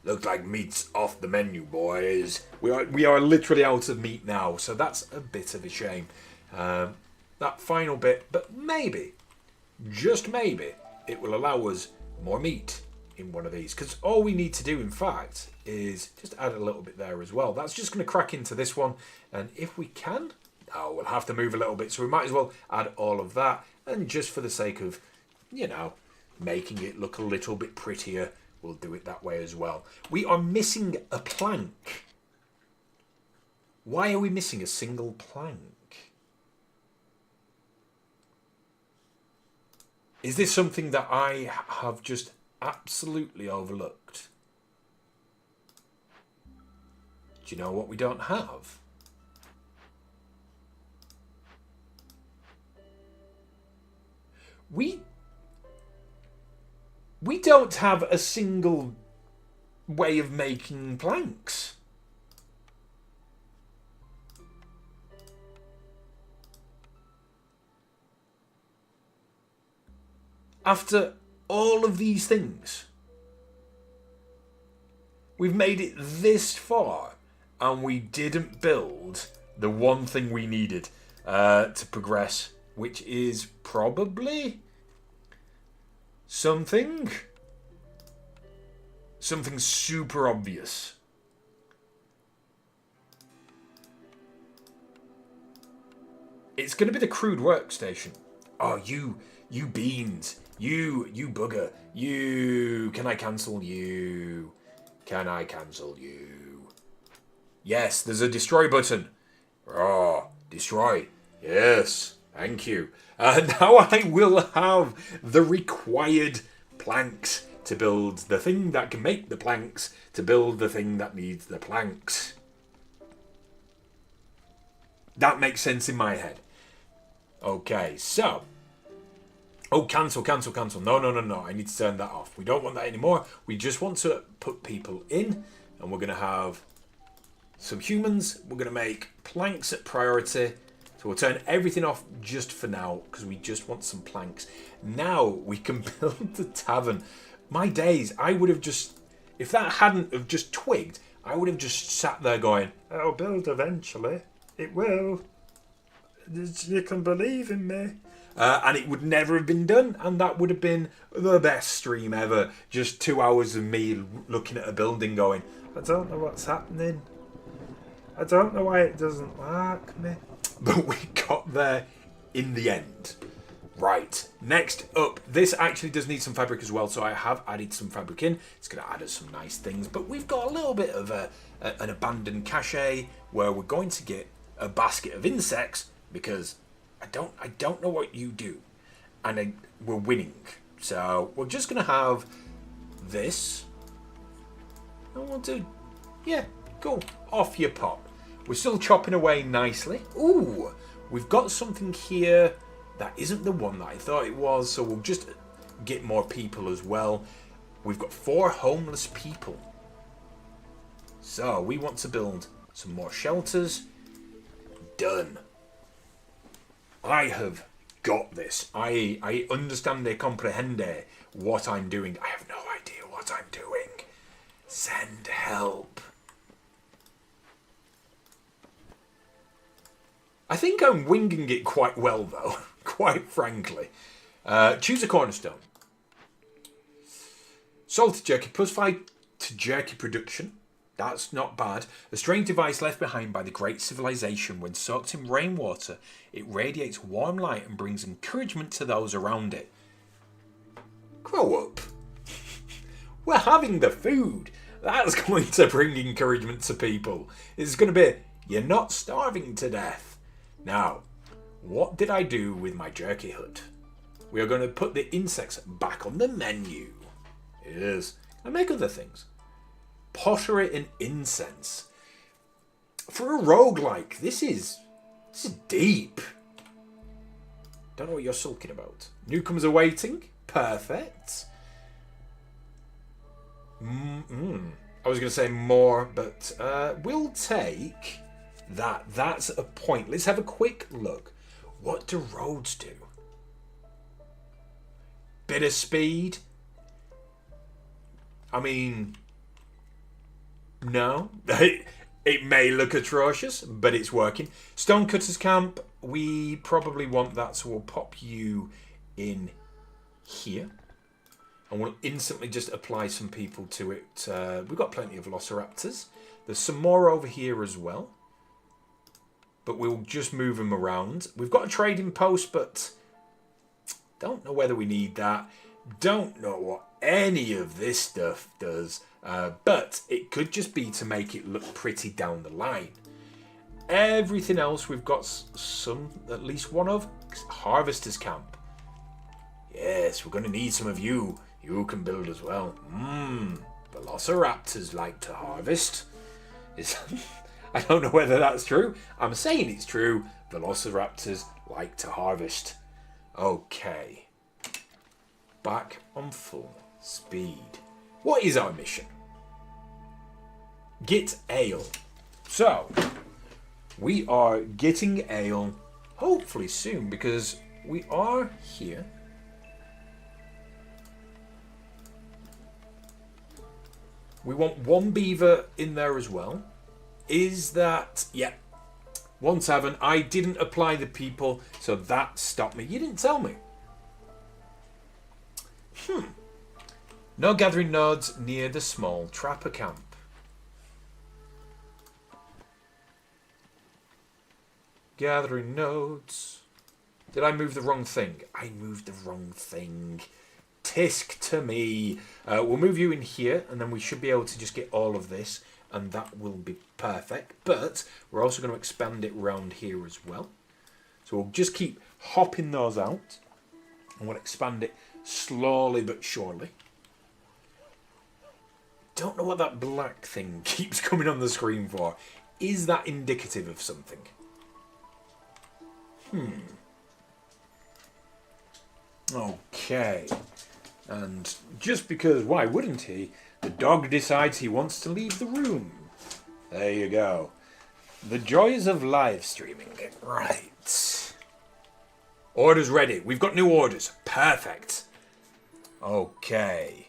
S2: Looks like meat's off the menu, boys. We are literally out of meat now, so that's a bit of a shame. That final bit, but maybe, just maybe, it will allow us more meat in one of these. Because all we need to do, in fact, is just add a little bit there as well. That's just going to crack into this one. And if we can... Oh, we'll have to move a little bit, so we might as well add all of that. And just for the sake of, you know, making it look a little bit prettier, we'll do it that way as well. We are missing a plank. Why are we missing a single plank? Is this something that I have just absolutely overlooked? Do you know what we don't have? We don't have a single way of making planks. After all of these things, we've made it this far and we didn't build the one thing we needed to progress, which is probably something super obvious. It's going to be the crude workstation. Oh, you beans. You bugger. Can I cancel you? Can I cancel you? Yes, there's a destroy button. Oh, destroy. Yes, thank you. Now I will have the required planks to build the thing that can make the planks to build the thing that needs the planks. That makes sense in my head. Okay, so... Oh, cancel. No. I need to turn that off. We don't want that anymore. We just want to put people in. And we're going to have some humans. We're going to make planks at priority. So we'll turn everything off just for now. Because we just want some planks. Now we can build the tavern. My days, I would have just... If that hadn't have just twigged, I would have just sat there going, "It'll build eventually. It will. You can believe in me." And it would never have been done, and that would have been the best stream ever. Just 2 hours of me looking at a building going, "I don't know what's happening. I don't know why it doesn't like me." But we got there in the end. Right, next up, this actually does need some fabric as well, so I have added some fabric in. It's going to add us some nice things, but we've got a little bit of an abandoned cache where we're going to get a basket of insects because... I don't know what you do, and we're winning. So we're just gonna have this, and we'll do, yeah, go off you pop. We're still chopping away nicely. Ooh, we've got something here that isn't the one that I thought it was, so we'll just get more people as well. We've got 4 homeless people, so we want to build some more shelters. done. I have got this. I understand and comprehend what I'm doing. I have no idea what I'm doing. Send help. I think I'm winging it quite well, though. Quite frankly. Choose a cornerstone. Salted jerky, +5 to jerky production. That's not bad. A strange device left behind by the great civilization. When soaked in rainwater, it radiates warm light and brings encouragement to those around it. Grow up. We're having the food. That's going to bring encouragement to people. It's going to be, you're not starving to death. Now, what did I do with my jerky hut? We are going to put the insects back on the menu. Yes. I make other things. Pottery and incense. For a roguelike, this is deep. Don't know what you're sulking about. Newcomers awaiting. Perfect. I was going to say more, but we'll take that. That's a point. Let's have a quick look. What do roads do? Bit of speed. I mean, no. It may look atrocious, but it's working. Stonecutters camp, we probably want that, so we'll pop you in here. And we'll instantly just apply some people to it. We've got plenty of velociraptors. There's some more over here as well. But we'll just move them around. We've got a trading post, but don't know whether we need that. Don't know what any of this stuff does. But it could just be to make it look pretty down the line. Everything else we've got some, at least one of. Harvester's camp. Yes, we're going to need some of you. You can build as well. Velociraptors like to harvest. I don't know whether that's true. I'm saying it's true. Velociraptors like to harvest. Okay. Back on full speed. What is our mission? Get ale. So, we are getting ale hopefully soon because we are here. We want one beaver in there as well. Is that... Yeah. 1/7. I didn't apply the people, so that stopped me. You didn't tell me. No gathering nodes near the small trapper camp. Gathering nodes. Did I move the wrong thing? I moved the wrong thing. Tisk to me. We'll move you in here, and then we should be able to just get all of this, and that will be perfect. But we're also going to expand it around here as well. So we'll just keep hopping those out, and we'll expand it slowly but surely. Don't know what that black thing keeps coming on the screen for. Is that indicative of something? Okay. And just because, why wouldn't he? The dog decides he wants to leave the room. There you go. The joys of live streaming. Right. Orders ready. We've got new orders. Perfect. Okay.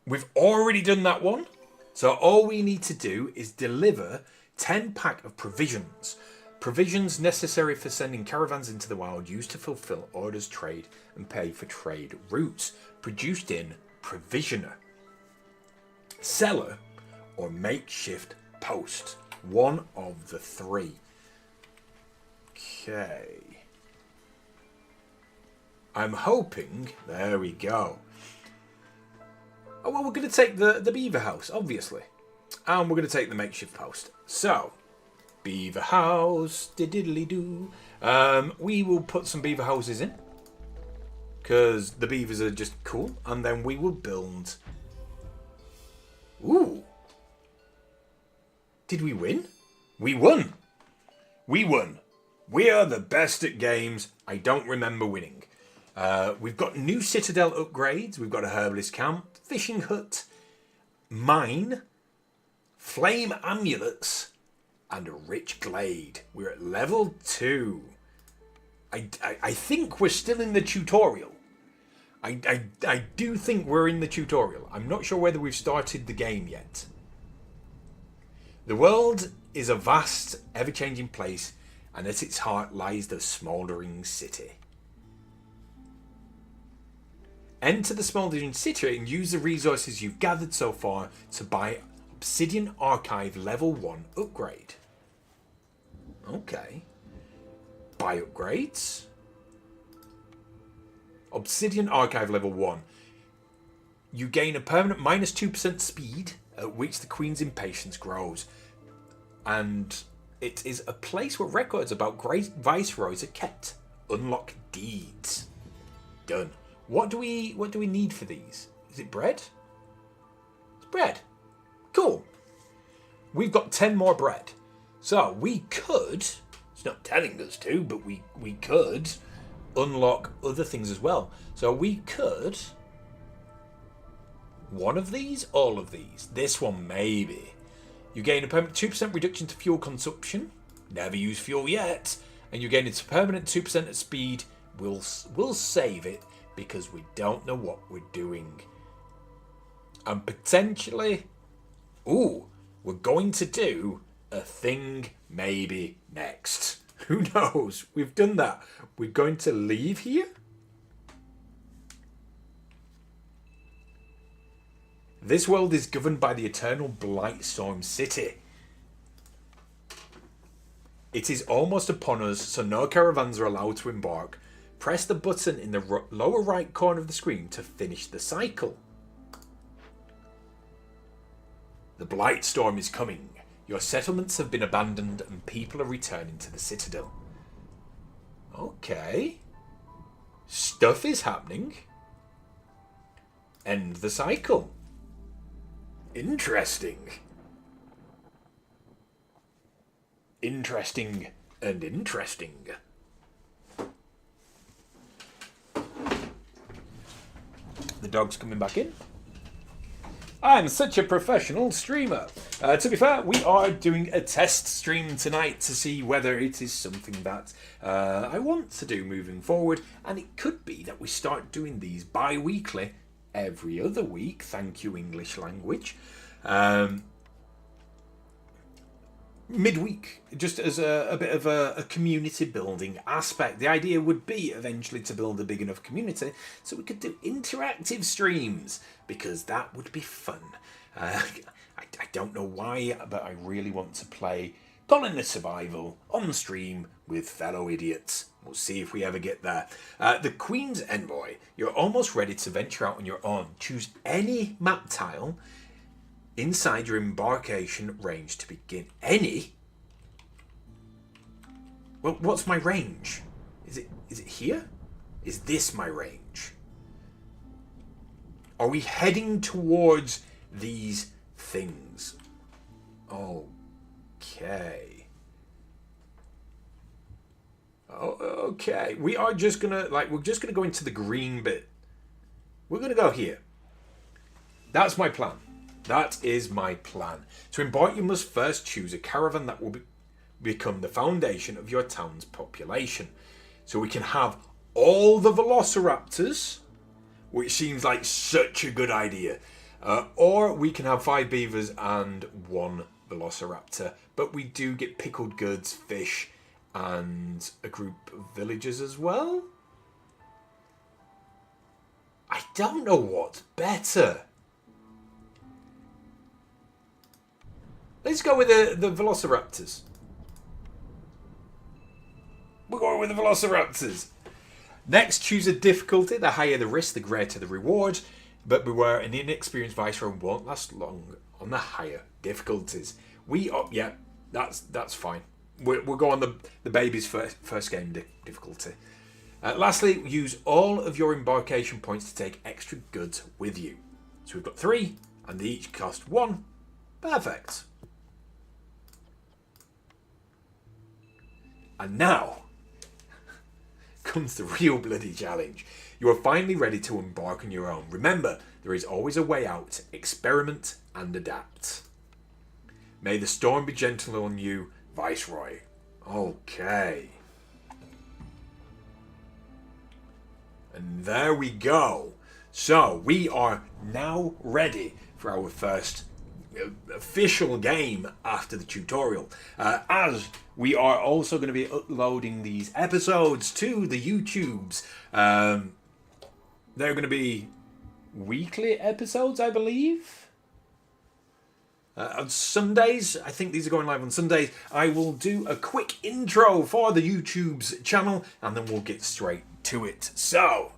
S2: We've already done that one. So all we need to do is deliver 10 pack of provisions. Provisions necessary for sending caravans into the wild, used to fulfill orders, trade, and pay for trade routes. Produced in provisioner, seller, or makeshift post. One of the three. Okay. I'm hoping... There we go. Oh, well, we're going to take the beaver house, obviously. And we're going to take the makeshift post. So... Beaver house, diddly-doo. We will put some beaver houses in, because the beavers are just cool, and then we will build... Ooh. Did we win? We won. We won. We are the best at games. I don't remember winning. We've got new citadel upgrades. We've got a herbalist camp, fishing hut, mine, flame amulets, and a rich glade. We're at level 2. I think we're still in the tutorial. I do think we're in the tutorial. I'm not sure whether we've started the game yet. The world is a vast, ever-changing place, and at its heart lies the smouldering city. Enter the smouldering city and use the resources you've gathered so far to buy Obsidian Archive level 1 upgrade. Okay. Buy upgrades. Obsidian Archive level 1. You gain a permanent minus 2% speed at which the Queen's impatience grows. And it is a place where records about great viceroys are kept. Unlock deeds. Done. What do we need for these? Is it bread? It's bread. Cool. We've got 10 more bread. So we could, it's not telling us to, but we could unlock other things as well. So we could, one of these, all of these. This one maybe. You gain a permanent 2% reduction to fuel consumption. Never use fuel yet. And you gain a permanent 2% at speed. We'll save it because we don't know what we're doing. And potentially, ooh, we're going to do a thing maybe next. Who knows? We've done that. We're going to leave here. This world is governed by the eternal Blightstorm City. It is almost upon us, so no caravans are allowed to embark. Press the button in the lower right corner of the screen to finish the cycle. The Blightstorm is coming. Your settlements have been abandoned and people are returning to the Citadel. Okay. Stuff is happening. End the cycle. Interesting. Interesting and interesting. The dog's coming back in. I'm such a professional streamer. To be fair, we are doing a test stream tonight to see whether it is something that I want to do moving forward. And it could be that we start doing these bi-weekly, every other week. Thank you, English language. Midweek, just as a bit of a community building aspect. The idea would be eventually to build a big enough community so we could do interactive streams, because that would be fun. I don't know why, but I really want to play Colony Survival on stream with fellow idiots. We'll see if we ever get there. The Queen's Envoy. You're almost ready to venture out on your own. Choose any map tile inside your embarkation range to begin. Any? Well, what's my range? Is it here? Is this my range? Are we heading towards these things? Okay. Oh, okay. We are just gonna, we're just gonna go into the green bit. We're gonna go here. That's my plan. That is my plan. To embark, you must first choose a caravan that will become the foundation of your town's population. So we can have all the velociraptors, which seems like such a good idea. Or we can have 5 beavers and 1 velociraptor. But we do get pickled goods, fish, and a group of villagers as well. I don't know what's better. Let's go with the velociraptors. We're going with the velociraptors. Next, choose a difficulty. The higher the risk, the greater the reward. But beware, an inexperienced viceroy won't last long on the higher difficulties. Yeah, that's fine. We'll go on the baby's first game difficulty. Lastly, use all of your embarkation points to take extra goods with you. So we've got 3, and they each cost 1. Perfect. And now comes the real bloody challenge. You are finally ready to embark on your own. Remember, there is always a way out. Experiment and adapt. May the storm be gentle on you. Viceroy. Okay. And there we go. So we are now ready for our first official game after the tutorial. As we are also going to be uploading these episodes to the YouTubes. They're going to be weekly episodes, I believe. On Sundays, I think these are going live on Sundays. I will do a quick intro for the YouTube's channel and then we'll get straight to it. So,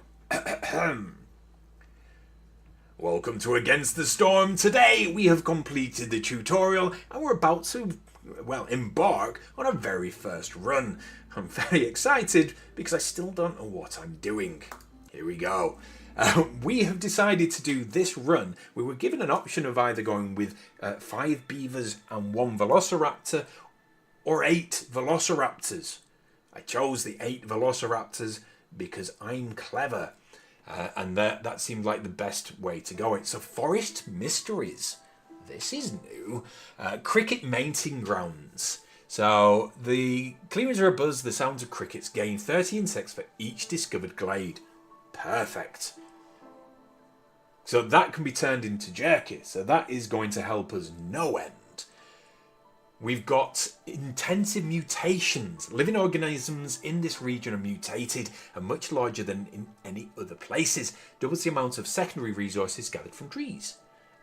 S2: welcome to Against the Storm. Today we have completed the tutorial and we're about to, well, embark on our very first run. I'm very excited because I still don't know what I'm doing. Here we go. We have decided to do this run. We were given an option of either going with 5 beavers and 1 velociraptor or 8 velociraptors. I chose the 8 velociraptors because I'm clever. And that seemed like the best way to go. It's a forest mysteries. This is new. Cricket mating grounds. So the clearings are abuzz. The sounds of crickets gain 30 insects for each discovered glade. Perfect. So that can be turned into jerky. So that is going to help us no end. We've got intensive mutations. Living organisms in this region are mutated and much larger than in any other places. Doubles the amount of secondary resources gathered from trees.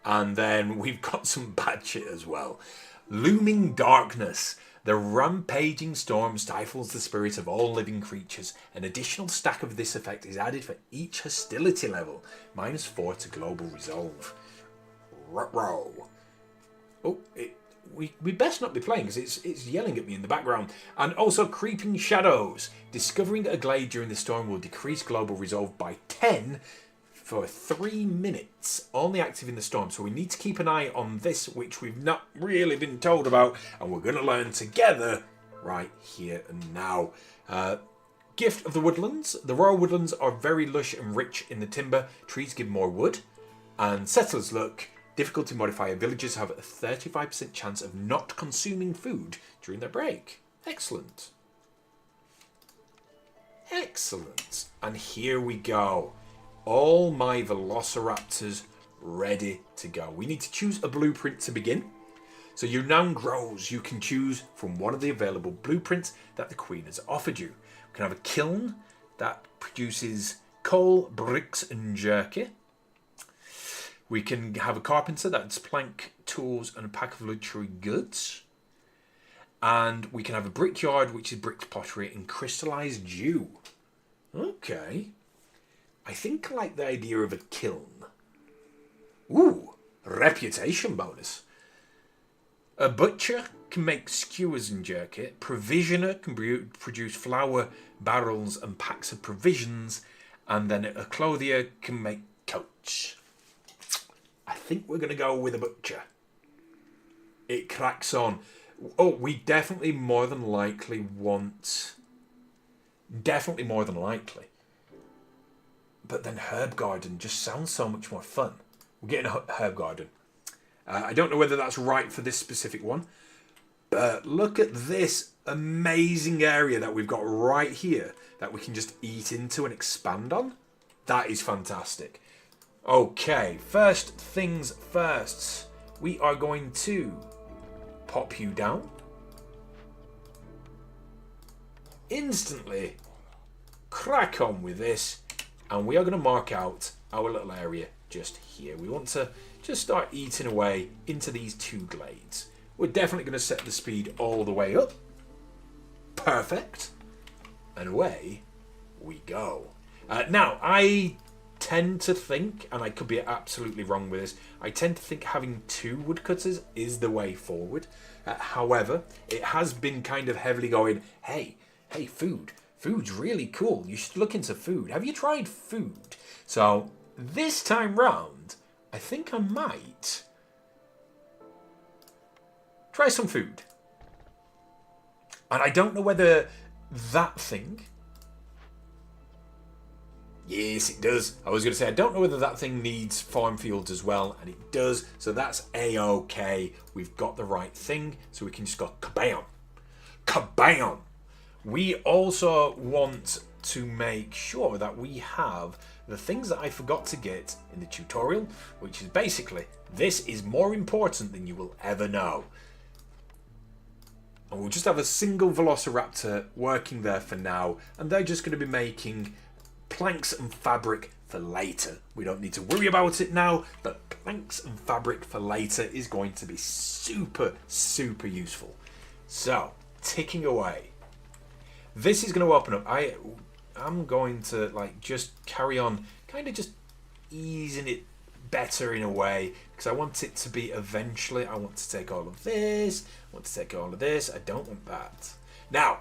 S2: And then we've got some bad shit as well. Looming darkness. The rampaging storm stifles the spirit of all living creatures. An additional stack of this effect is added for each hostility level. -4 to global resolve. Ruh-roh. Oh, we best not be playing because it's yelling at me in the background. And also creeping shadows. Discovering a glade during the storm will decrease global resolve by 10 for 3 minutes. Only active in the storm. So we need to keep an eye on this, which we've not really been told about. And we're going to learn together right here and now. Gift of the woodlands. The royal woodlands are very lush and rich in the timber. Trees give more wood. And settlers luck. Difficulty modifier. Villagers have a 35% chance of not consuming food during their break. Excellent. Excellent. And here we go. All my velociraptors ready to go. We need to choose a blueprint to begin. So your noun grows. You can choose from one of the available blueprints that the Queen has offered you. We can have a kiln that produces coal, bricks and jerky. We can have a carpenter that's plank, tools and a pack of luxury goods. And we can have a brickyard which is bricked pottery and crystallized dew. Okay. I think I like the idea of a kiln. Ooh, reputation bonus. A butcher can make skewers and jerky. Provisioner can produce flour, barrels and packs of provisions. And then a clothier can make coats. I think we're going to go with a butcher. It cracks on. Oh, we definitely more than likely want... Definitely more than likely. But then herb garden just sounds so much more fun. We're getting a herb garden. I don't know whether that's right for this specific one. But look at this amazing area that we've got right here that we can just eat into and expand on. That is fantastic. Okay, first things first. We are going to pop you down. Instantly crack on with this. And we are going to mark out our little area just here. We want to just start eating away into these 2 glades. We're definitely going to set the speed all the way up. Perfect. And away we go. Now, I tend to think, and I could be absolutely wrong with this, I tend to think having 2 woodcutters is the way forward. However, it has been kind of heavily going, hey, food. Food's really cool. You should look into food. Have you tried food? So this time round, I think I might try some food. And I don't know whether that thing... Yes, it does. I was going to say, I don't know whether that thing needs farm fields as well. And it does. So that's A-OK. We've got the right thing. So we can just go kabam. Kabam! We also want to make sure that we have the things that I forgot to get in the tutorial, which is basically, this is more important than you will ever know. And we'll just have a single velociraptor working there for now, and they're just going to be making planks and fabric for later. We don't need to worry about it now, but planks and fabric for later is going to be super, super useful. So, ticking away. This is going to open up. I'm going to like just carry on, kind of just easing it better in a way, because I want it to be eventually. I want to take all of this. I want to take all of this. I don't want that. Now,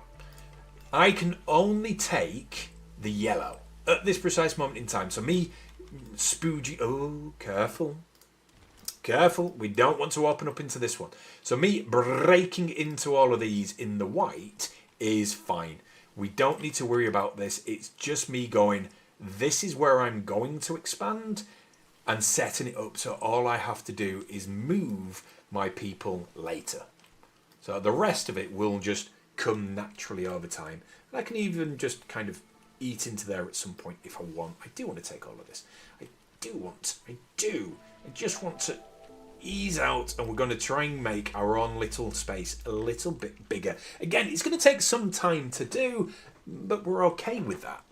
S2: I can only take the yellow at this precise moment in time. So me, Spoogie. Oh, careful. Careful. We don't want to open up into this one. So me breaking into all of these in the white is fine. We don't need to worry about this. It's just me going, this is where I'm going to expand, and setting it up so all I have to do is move my people later. So the rest of it will just come naturally over time. And I can even just kind of eat into there at some point if I want. I do want to take all of this. I just want to ease out, and we're going to try and make our own little space a little bit bigger. Again, it's going to take some time to do, but we're okay with that.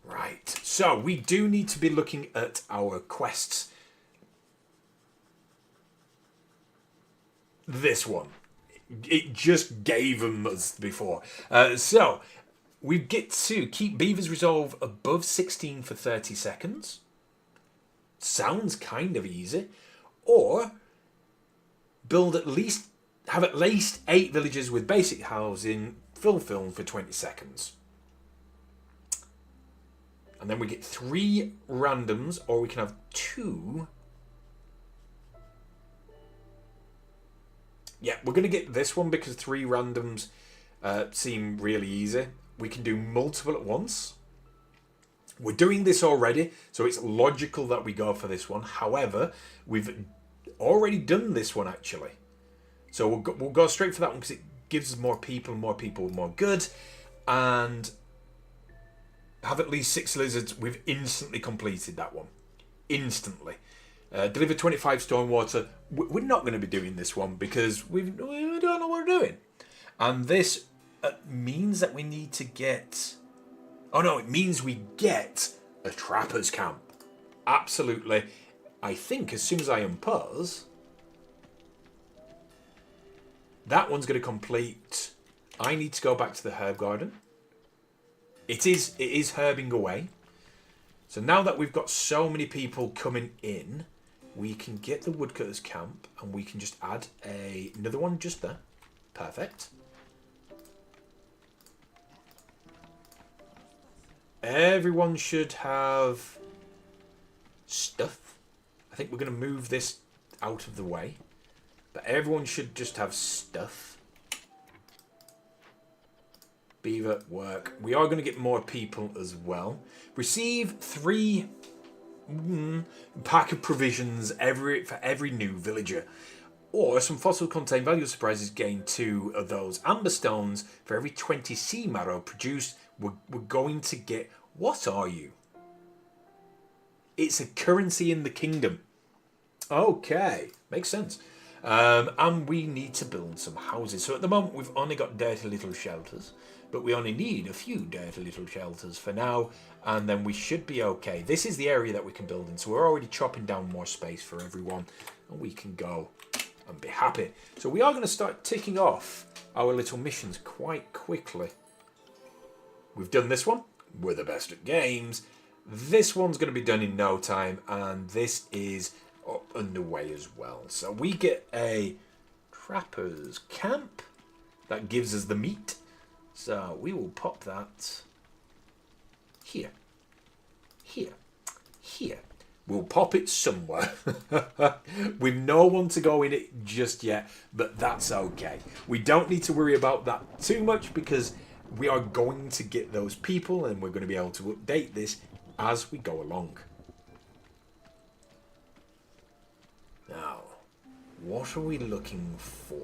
S2: Right, so we do need to be looking at our quests. This one, it just gave them us before. So we get to keep Beaver's Resolve above 16 for 30 seconds. Sounds kind of easy. Or have at least 8 villages with basic housing fulfilled for 20 seconds. And then we get 3 randoms, or we can have 2. Yeah, we're going to get this one because 3 randoms seem really easy. We can do multiple at once. We're doing this already, so it's logical that we go for this one. However, we've already done this one, actually. So we'll go straight for that one because it gives us more people, more good. And have at least 6 lizards. We've instantly completed that one. Instantly. Deliver 25 stormwater. We're not going to be doing this one because we don't know what we're doing. And this means that we need to get... Oh no, it means we get a trapper's camp. Absolutely. I think as soon as I unpause, that one's going to complete. I need to go back to the herb garden. It is herbing away. So now that we've got so many people coming in, we can get the woodcutter's camp, and we can just add another one just there. Perfect. Everyone should have stuff. I think we're going to move this out of the way. But everyone should just have stuff. Beaver, work. We are going to get more people as well. Receive 3 pack of provisions for every new villager. Or some fossil contained value surprises, gain 2 of those. Amber stones for every 20 sea marrow produced. We're going to get... What are you? It's a currency in the kingdom. Okay, makes sense. And we need to build some houses. So at the moment we've only got dirty little shelters, but we only need a few dirty little shelters for now, and then we should be okay. This is the area that we can build in, so we're already chopping down more space for everyone, and we can go and be happy. So we are going to start ticking off our little missions quite quickly. We've done this one. We're the best at games. This one's going to be done in no time, and this is underway as well. So we get a trapper's camp that gives us the meat. So we will pop that here, here, here. We'll pop it somewhere with no one to go in it just yet, but that's okay. We don't need to worry about that too much because we are going to get those people, and we're going to be able to update this as we go along. Now, what are we looking for?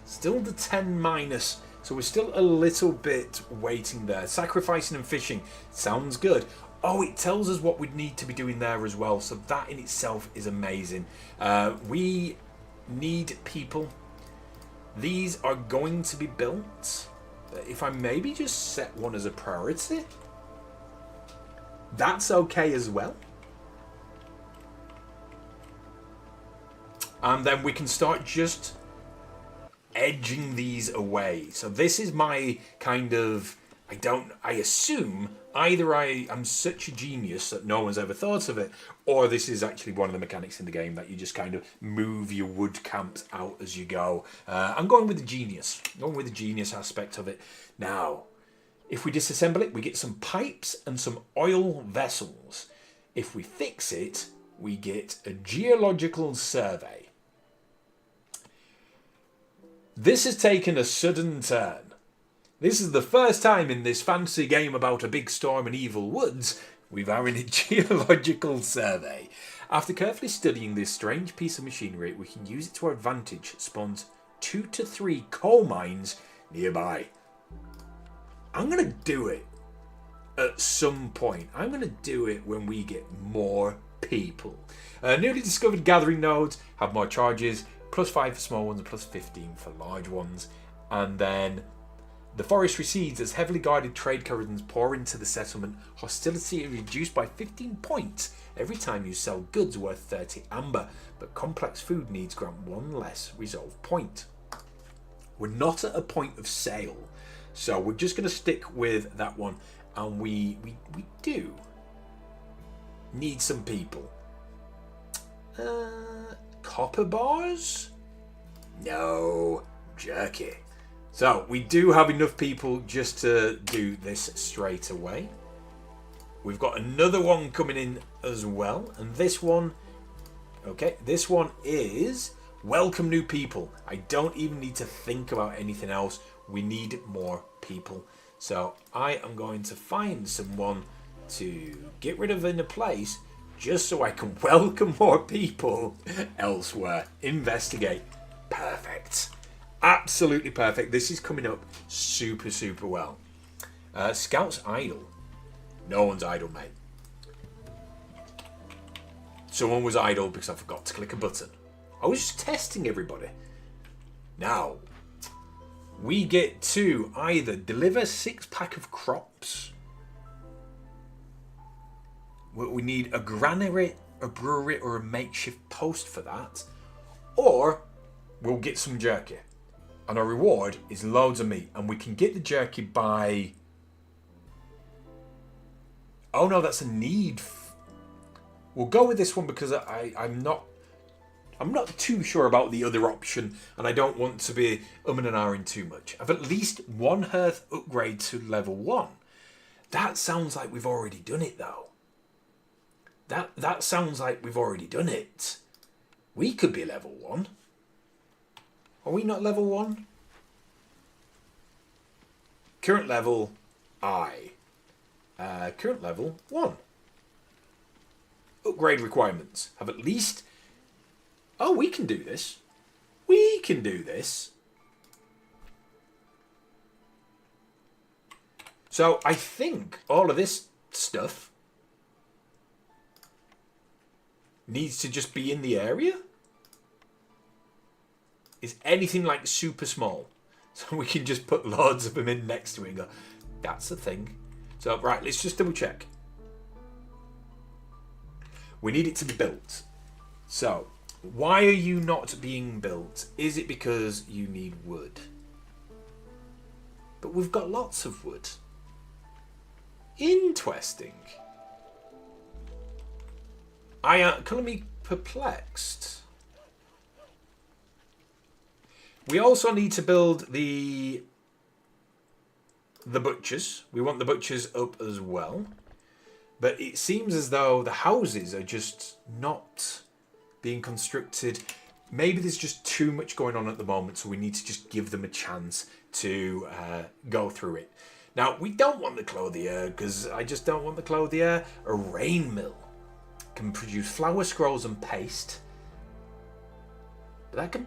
S2: Still the 10 minus. So we're still a little bit waiting there. Sacrificing and fishing sounds good. Oh, it tells us what we'd need to be doing there as well. So that in itself is amazing. We need people. These are going to be built. If I maybe just set one as a priority, that's okay as well. And then we can start just edging these away. So this is my kind of, I assume either I am such a genius that no one's ever thought of it, or this is actually one of the mechanics in the game that you just kind of move your wood camps out as you go. I'm going with the genius. I'm going with the genius aspect of it. Now, if we disassemble it, we get some pipes and some oil vessels. If we fix it, we get a geological survey. This has taken a sudden turn. This is the first time in this fantasy game about a big storm and evil woods we've had a geological survey. After carefully studying this strange piece of machinery, we can use it to our advantage. It spawns 2 to 3 coal mines nearby. I'm going to do it at some point. I'm going to do it when we get more people. Newly discovered gathering nodes have more charges. +5 for small ones and +15 for large ones. And then the forest recedes as heavily guarded trade caravans pour into the settlement. Hostility is reduced by 15 points every time you sell goods worth 30 amber, but complex food needs grant 1 less resolve point. We're not at a point of sale, so we're just going to stick with that one. And we do need some people. Copper bars? No. Jerky. So, we do have enough people just to do this straight away. We've got another one coming in as well. And this one... Okay, this one is... Welcome new people. I don't even need to think about anything else. We need more people. So, I am going to find someone to get rid of in a place just so I can welcome more people elsewhere. Investigate. Perfect. Absolutely perfect. This is coming up super, super well. Scouts idle. No one's idle, mate. Someone was idle because I forgot to click a button. I was just testing everybody. Now, we get to either deliver 6-pack of crops. We need a granary, a brewery, or a makeshift post for that. Or we'll get some jerky. And our reward is loads of meat. And we can get the jerky by... Oh no, that's a need. We'll go with this one because I'm not too sure about the other option. And I don't want to be and ahhing too much. I've at least 1 hearth upgrade to level 1. That sounds like we've already done it though. That sounds like we've already done it. We could be level 1. Are we not level 1? Current level, I. Current level, 1. Upgrade requirements. Have at least... Oh, we can do this. We can do this. So, I think all of this stuff needs to just be in the area. Is anything like super small. So we can just put loads of them in next to it and go, that's the thing. So, right, let's just double check. We need it to be built. So, why are you not being built? Is it because you need wood? But we've got lots of wood. Interesting. I am currently perplexed. We also need to build the butchers. We want the butchers up as well. But it seems as though the houses are just not being constructed. Maybe there's just too much going on at the moment, so we need to just give them a chance to go through it. Now, we don't want the clothier, because I just don't want the clothier. A rain mill can produce flour, scrolls, and paste. But that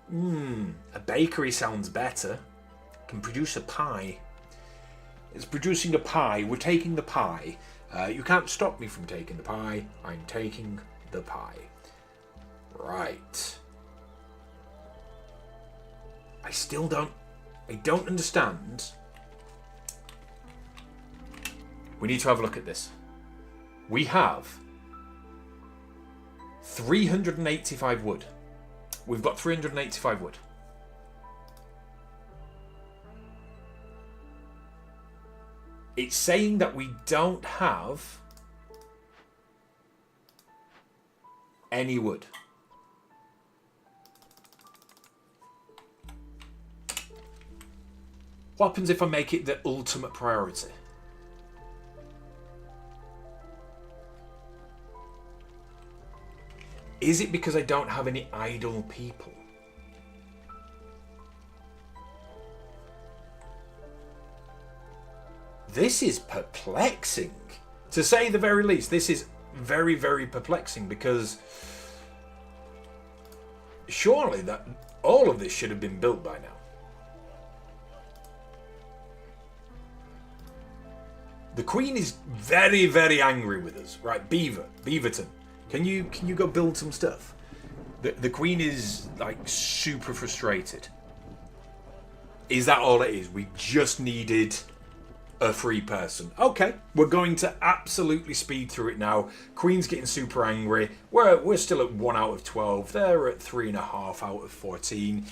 S2: can... a bakery sounds better. Can produce a pie. It's producing a pie. We're taking the pie. You can't stop me from taking the pie. I'm taking the pie. Right. I don't understand. We need to have a look at this. We have 385 wood. We've got 385 wood. It's saying that we don't have any wood. What happens if I make it the ultimate priority? Is it because I don't have any idle people? This is perplexing. To say the very least, this is very, very perplexing because surely that all of this should have been built by now. The Queen is very, very angry with us. Right, Beaverton. Can you go build some stuff? The Queen is like super frustrated. Is that all it is? We just needed a free person. Okay, we're going to absolutely speed through it now. Queen's getting super angry. We're still at 1 out of 12. They're at 3.5 out of 14.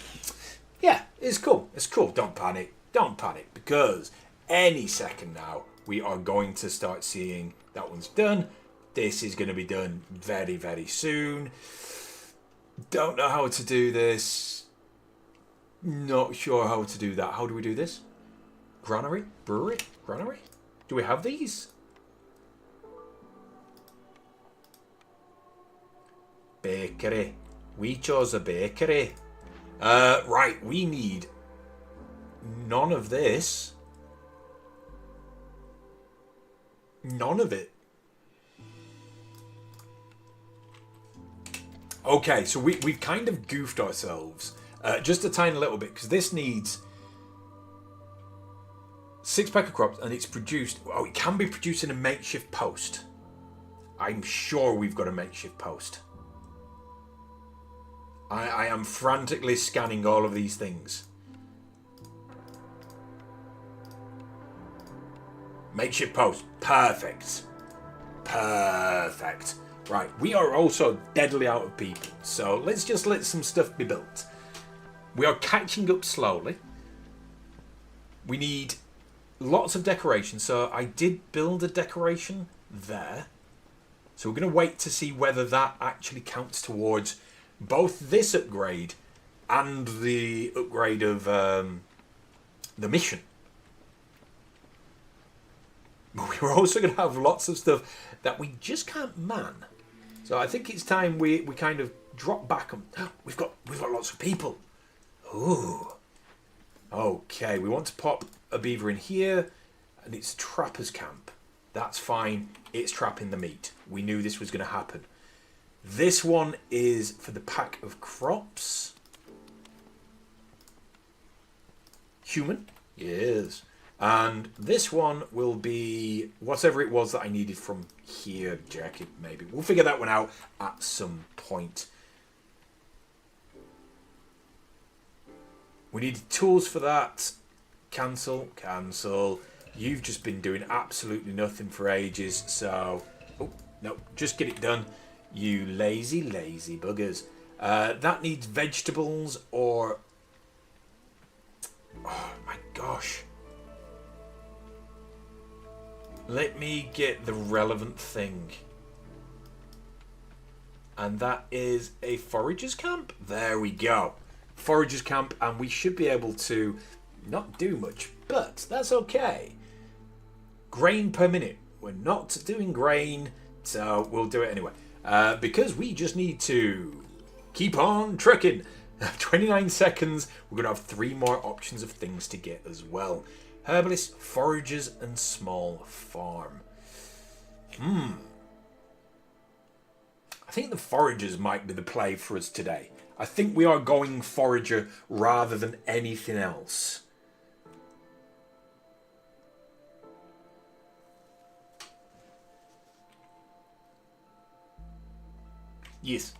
S2: Yeah, it's cool. It's cool. Don't panic. Don't panic because any second now we are going to start seeing that one's done. This is going to be done very, very soon. Don't know how to do this. Not sure how to do that. How do we do this? Granary? Brewery? Granary? Do we have these? Bakery. We chose a bakery. Right, we need none of this. None of it. Okay, so we've kind of goofed ourselves. Just a tiny little bit, because this needs 6 pack of crops, and it's produced... Oh, it can be produced in a makeshift post. I'm sure we've got a makeshift post. I am frantically scanning all of these things. Makeshift post. Perfect. Perfect. Right, we are also deadly out of people, so let's just let some stuff be built. We are catching up slowly. We need lots of decoration, so I did build a decoration there. So we're going to wait to see whether that actually counts towards both this upgrade and the upgrade of the mission. But we're also going to have lots of stuff that we just can't man. So I think it's time we kind of drop back and we've got lots of people. Ooh. Okay, we want to pop a beaver in here, and it's a trapper's camp. That's fine. It's trapping the meat. We knew this was going to happen. This one is for the pack of crops. Human? Yes. And this one will be whatever it was that I needed from here, Jackie, maybe. We'll figure that one out at some point. We needed tools for that. Cancel, cancel. You've just been doing absolutely nothing for ages, so... Oh, no, just get it done. You lazy, lazy buggers. That needs vegetables or... Oh, my gosh. Let me get the relevant thing. And that is a forager's camp. There we go. Forager's camp, and we should be able to not do much, but that's okay. Grain per minute. We're not doing grain, so we'll do it anyway. Because we just need to keep on trucking. 29 seconds. We're going to have 3 more options of things to get as well. Herbalist, foragers, and small farm. I think the foragers might be the play for us today. I think we are going forager rather than anything else. Yes.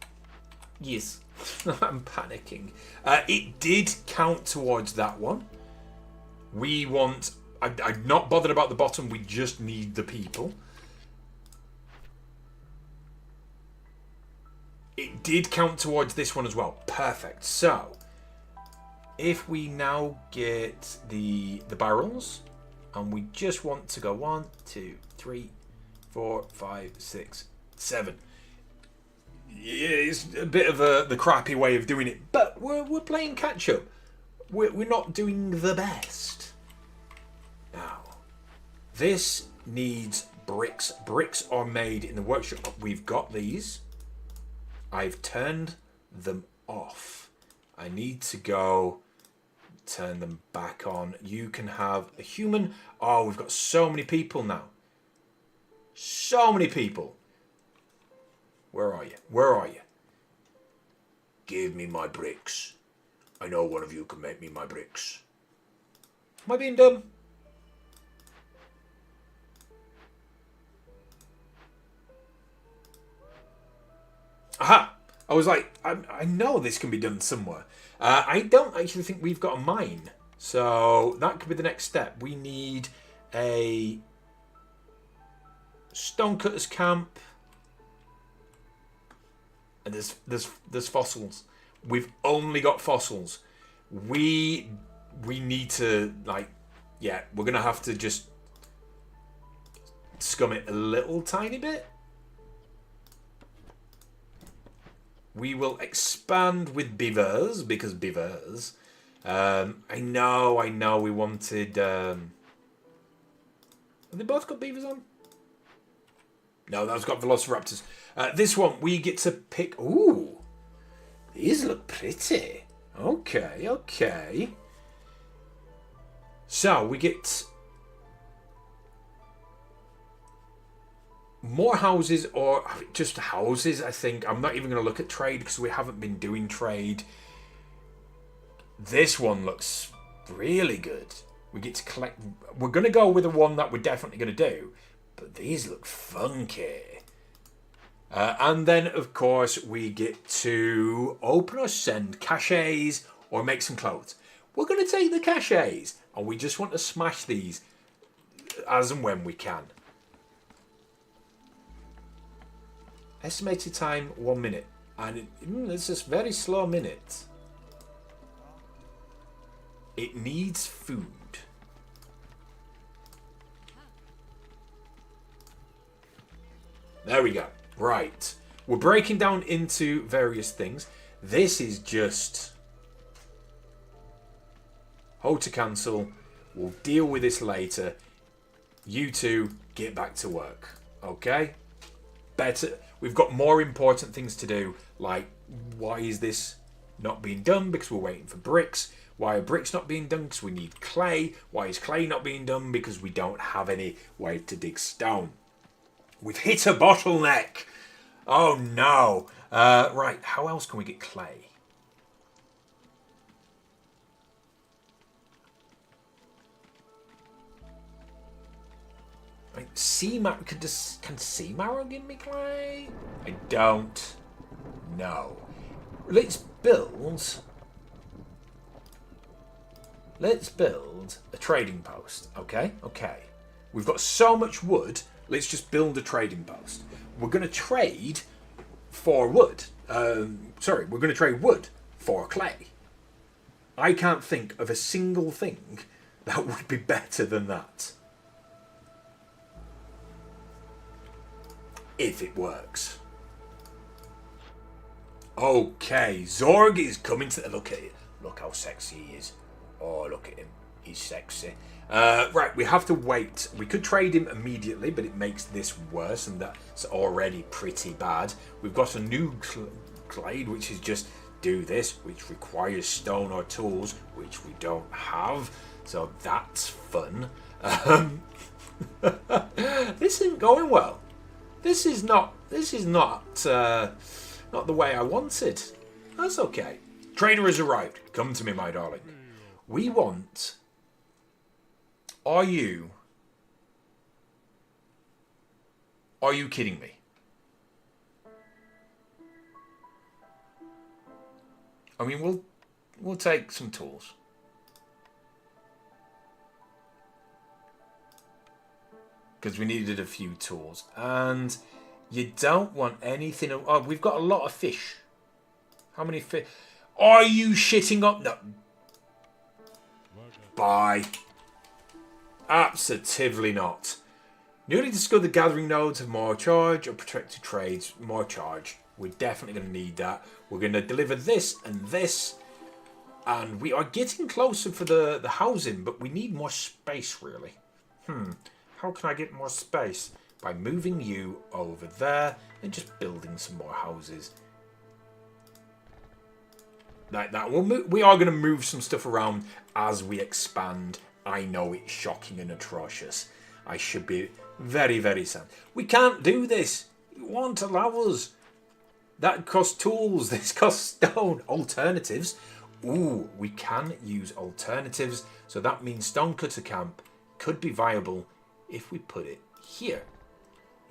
S2: Yes. I'm panicking. It did count towards that one. We want... I'm not bothered about the bottom. We just need the people. It did count towards this one as well. Perfect. So, if we now get the barrels, and we just want to go 1, 2, 3, 4, 5, 6, 7. Yeah, it's a bit of the crappy way of doing it, but we're playing catch up. We're not doing the best. Now, this needs bricks. Bricks are made in the workshop. We've got these. I've turned them off. I need to go turn them back on. You can have a human. Oh, we've got so many people now. So many people. Where are you? Where are you? Give me my bricks. I know one of you can make me my bricks. Am I being dumb? Aha! I was like, I know this can be done somewhere. I don't actually think we've got a mine. So that could be the next step. We need a stonecutter's camp. And there's fossils. We've only got fossils. We need to, like, yeah, we're going to have to just scum it a little tiny bit. We will expand with beavers, because beavers. I know, we wanted... have they both got beavers on? No, that's got velociraptors. This one, we get to pick... Ooh, these look pretty. Okay, okay. So, we get... more houses, or just houses, I think. I'm not even going to look at trade because we haven't been doing trade. This one looks really good. We get to collect... We're going to go with the one that we're definitely going to do. But these look funky. And then, of course, we get to open or send caches or make some clothes. We're going to take the caches. And we just want to smash these as and when we can. Estimated time 1 minute, and it's just very slow minute. It needs food. There we go. Right, we're breaking down into various things. This is just hold to cancel. We'll deal with this later. You two get back to work, okay? Better. We've got more important things to do, like why is this not being done? Because we're waiting for bricks. Why are bricks not being done? Because we need clay. Why is clay not being done? Because we don't have any way to dig stone. We've hit a bottleneck. Oh no. Right, how else can we get clay? Can sea marrow give me clay? I don't know. Let's build a trading post. Okay. We've got so much wood. Let's just build a trading post. We're going to trade for wood. We're going to trade wood for clay. I can't think of a single thing that would be better than that. If it works. Okay, Zorg is coming to... Look at it. Look how sexy he is. Oh, look at him. He's sexy. Right, we have to wait. We could trade him immediately, but it makes this worse, and that's already pretty bad. We've got a new glade, which is just do this, which requires stone or tools, which we don't have. So that's fun. This isn't going well. This is not the way I wanted. That's okay. Trainer has arrived. Come to me, my darling. We want... Are you kidding me? I mean, we'll take some tools. Because we needed a few tools. And you don't want anything... Oh, we've got a lot of fish. How many fish? Are you shitting up? No. Bye. Absolutely not. Newly discovered the gathering nodes have more charge or protected trades. More charge. We're definitely going to need that. We're going to deliver this and this. And we are getting closer for the housing, but we need more space, really. How can I get more space? By moving you over there and just building some more houses. Like that. We are going to move some stuff around as we expand. I know it's shocking and atrocious. I should be very, very sad. We can't do this. It won't allow us. That costs tools. This costs stone. Alternatives. Ooh, we can use alternatives. So that means Stonecutter Camp could be viable if we put it here.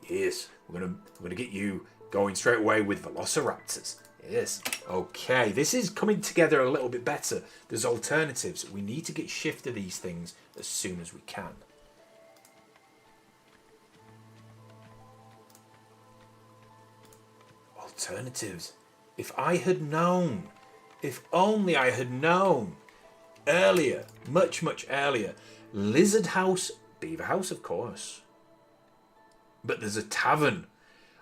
S2: Yes, we're gonna get you going straight away with Velociraptors. Yes. Okay, this is coming together a little bit better. There's alternatives. We need to get shift of these things as soon as we can. Alternatives. If I had known. If only I had known. Earlier. Much, much earlier. Lizard House. Beaver House, of course. But there's a tavern.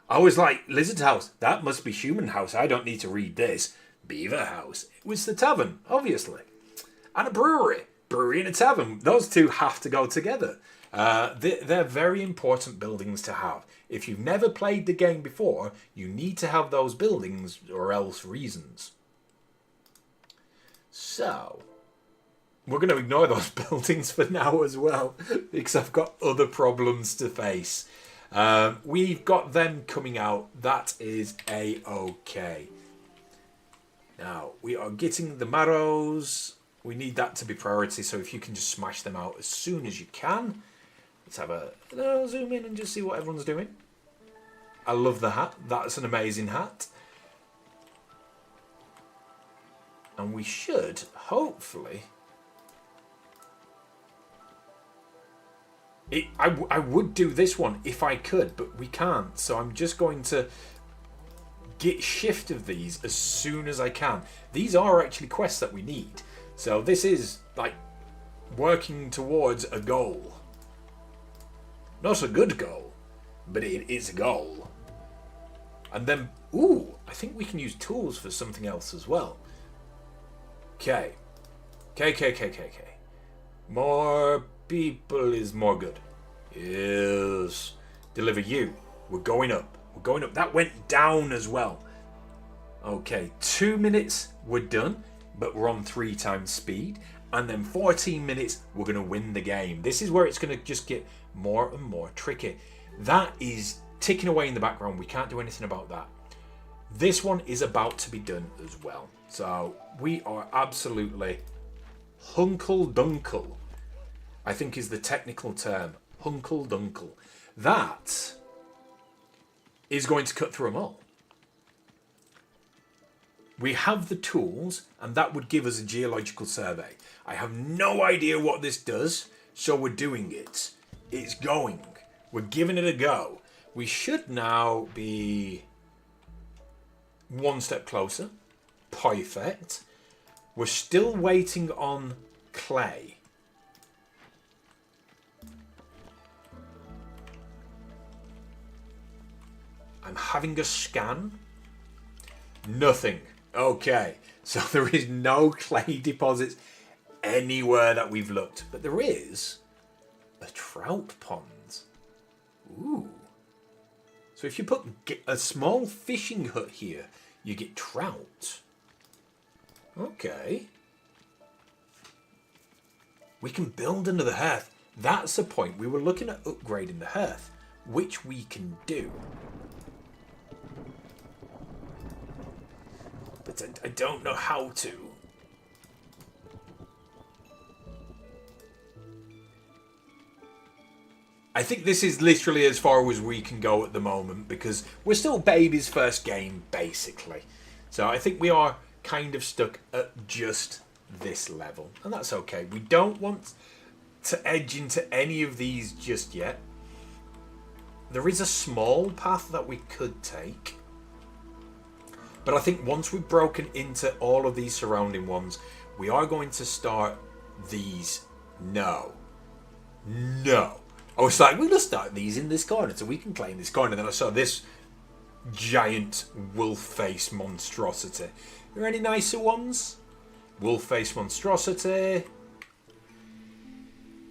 S2: I was like, Lizard House, that must be Human House. I don't need to read this. Beaver House. It was the tavern, obviously. And a brewery. Brewery and a tavern. Those two have to go together. They're very important buildings to have. If you've never played the game before, you need to have those buildings or else reasons. So, we're going to ignore those buildings for now as well, because I've got other problems to face. We've got them coming out. That is a-okay. Now, we are getting the marrows. We need that to be priority, so if you can just smash them out as soon as you can. Let's have a little zoom in and just see what everyone's doing. I love the hat. That's an amazing hat. And we should, hopefully... I would do this one if I could, but we can't. So I'm just going to get shift of these as soon as I can. These are actually quests that we need. So this is like working towards a goal. Not a good goal, but it is a goal. And then, ooh, I think we can use tools for something else as well. Okay. Okay. More people is more good. Yes. Deliver you. We're going up. We're going up. That went down as well. Okay, 2 minutes, we're done, but we're on 3 times speed. And then 14 minutes, we're going to win the game. This is where it's going to just get more and more tricky. That is ticking away in the background. We can't do anything about that. This one is about to be done as well. So we are absolutely hunkle-dunkle, I think is the technical term. Hunkle-dunkle. That is going to cut through them all. We have the tools, and that would give us a geological survey. I have no idea what this does, so we're doing it. It's going. We're giving it a go. We should now be 1 step closer. Perfect. We're still waiting on clay. I'm having a scan. Nothing. Okay. So there is no clay deposits anywhere that we've looked. But there is a trout pond. Ooh. So if you put a small fishing hut here, you get trout. Okay. We can build another hearth. That's the point. We were looking at upgrading the hearth, which we can do. But but I don't know how to. I think this is literally as far as we can go at the moment because we're still baby's first game, basically. So I think we are kind of stuck at just this level, and that's okay. We don't want to edge into any of these just yet. There is a small path that we could take, but I think once we've broken into all of these surrounding ones, we are going to start these. No. I was like, we're going to start these in this corner so we can claim this corner. Then I saw this giant wolf face monstrosity. Are there any nicer ones? Wolf face monstrosity.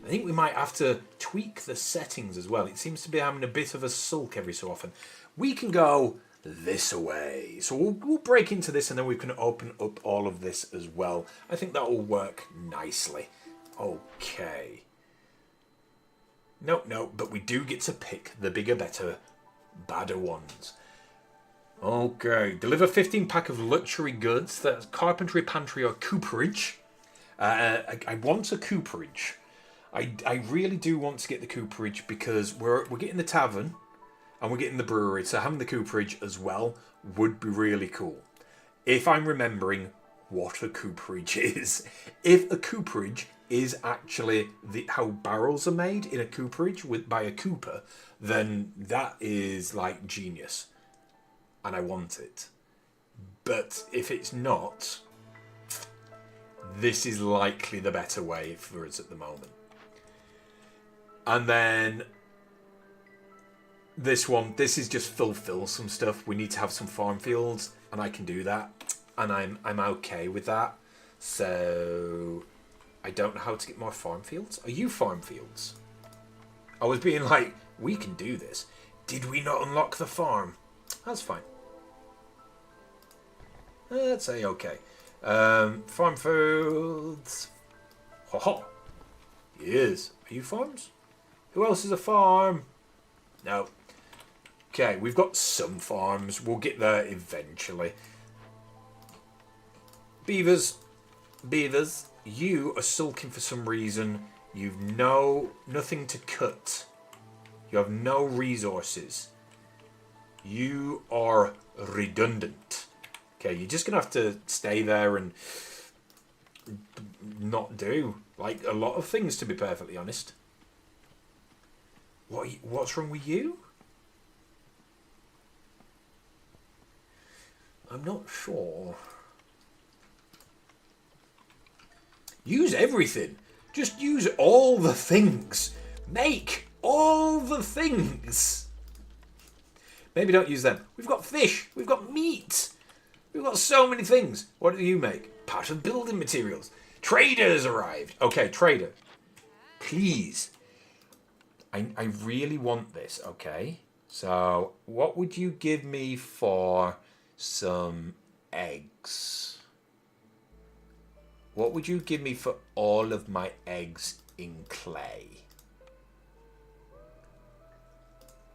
S2: I think we might have to tweak the settings as well. It seems to be having a bit of a sulk every so often. We can go this way. So we'll break into this and then we can open up all of this as well. I think that will work nicely. Okay. No, but we do get to pick the bigger, better, badder ones. Okay, deliver 15 pack of luxury goods. That's carpentry, pantry, or cooperage. I want a cooperage. I really do want to get the cooperage because we're getting the tavern and we're getting the brewery. So having the cooperage as well would be really cool. If I'm remembering what a cooperage is. If a cooperage is actually how barrels are made in a cooperage by a cooper, then that is like genius. And I want it. But if it's not, this is likely the better way for us at the moment. And then this one, this is just fulfill some stuff. We need to have some farm fields, and I can do that. And I'm okay with that. So I don't know how to get more farm fields. Are you farm fields? I was being like, we can do this. Did we not unlock the farm? That's fine. Let's say okay. Farm fields. Ho ho. Yes. Are you farms? Who else is a farm? No. Okay, we've got some farms. We'll get there eventually. Beavers. You are sulking for some reason. You've nothing to cut. You have no resources. You are redundant. Okay, you're just going to have to stay there and not do like a lot of things, to be perfectly honest. What's wrong with you? I'm not sure. Use everything. Just use all the things. Make all the things. Maybe don't use them. We've got fish. We've got meat. We've got so many things. What do you make? Part of building materials. Traders arrived. Okay, trader. Please. I really want this, okay? So, what would you give me for some eggs? What would you give me for all of my eggs in clay?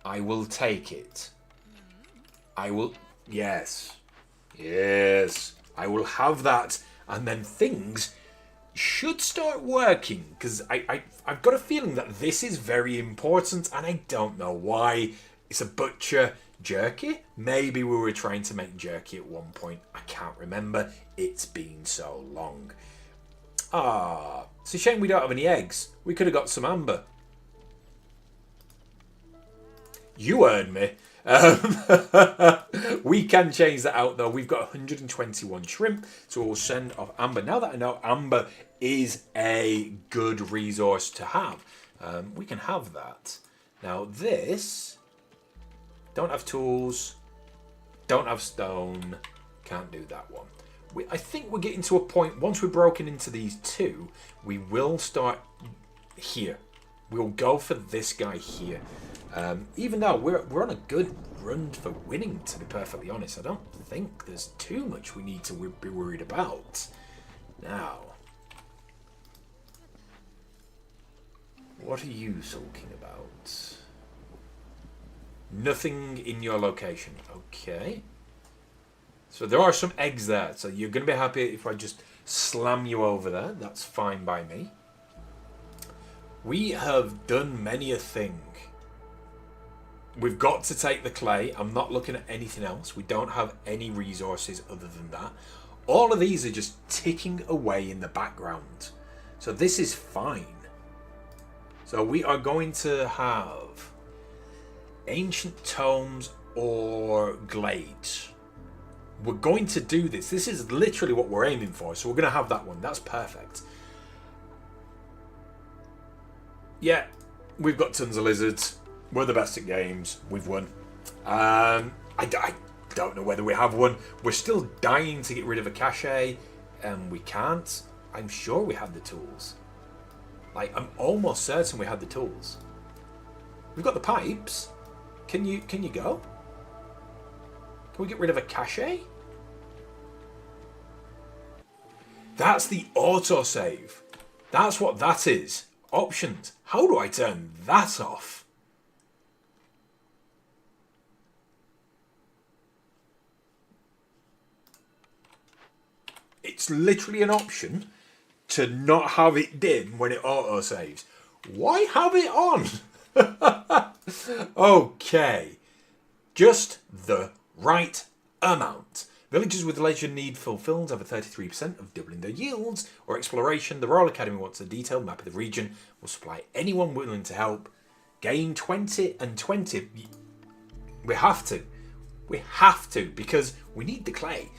S2: I will take it. I will... Yes. Yes. I will have that. And then things should start working. Because I've got a feeling that this is very important. And I don't know why. It's a butcher jerky. Maybe we were trying to make jerky at one point. I can't remember. It's been so long. Ah, it's a shame we don't have any eggs. We could have got some amber. You earned me. We can change that out though. We've got 121 shrimp, so we'll send off amber. Now that I know amber is a good resource to have, we can have that. Now this, don't have tools, don't have stone, can't do that one. I think we're getting to a point, once we've broken into these two, we will start here. We'll go for this guy here. Even though we're on a good run for winning, to be perfectly honest. I don't think there's too much we need to be worried about. Now, what are you sulking about? Nothing in your location. Okay. So there are some eggs there. So you're going to be happy if I just slam you over there. That's fine by me. We have done many a thing. We've got to take the clay. I'm not looking at anything else. We don't have any resources other than that. All of these are just ticking away in the background. So this is fine. So we are going to have ancient tomes or glades. We're going to do this. This is literally what we're aiming for. So we're going to have that one. That's perfect. Yeah, we've got tons of lizards. We're the best at games. We've won. I don't know whether we have one. We're still dying to get rid of a cache, and we can't. I'm sure we have the tools. Like, I'm almost certain we had the tools. We've got the pipes. Can you go? Can we get rid of a cache? That's the autosave. That's what that is. Options. How do I turn that off? It's literally an option to not have it dim when it autosaves. Why have it on? Okay. Just the right amount. Villages with legend need fulfilled have a 33% of doubling their yields or exploration. The Royal Academy wants a detailed map of the region. Will supply anyone willing to help. Gain 20 and 20. We have to. We have to because we need the clay.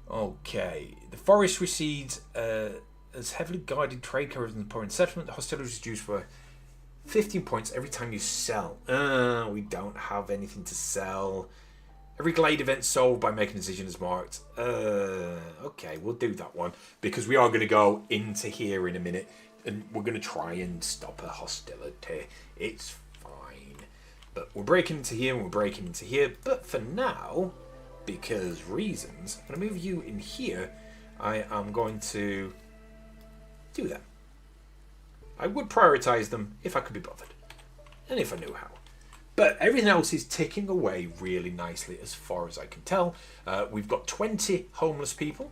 S2: Okay. The forest recedes as heavily guarded trade caravans and pouring settlement. The hostility is reduced for 15 points every time you sell. We don't have anything to sell. Every glade event solved by making a decision is marked. Okay, we'll do that one. Because we are going to go into here in a minute. And we're going to try and stop a hostility. It's fine. But we're breaking into here and we're breaking into here. But for now, because reasons, I'm going to move you in here. I am going to do them. I would prioritise them if I could be bothered. And if I knew how. But everything else is ticking away really nicely as far as I can tell. We've got 20 homeless people.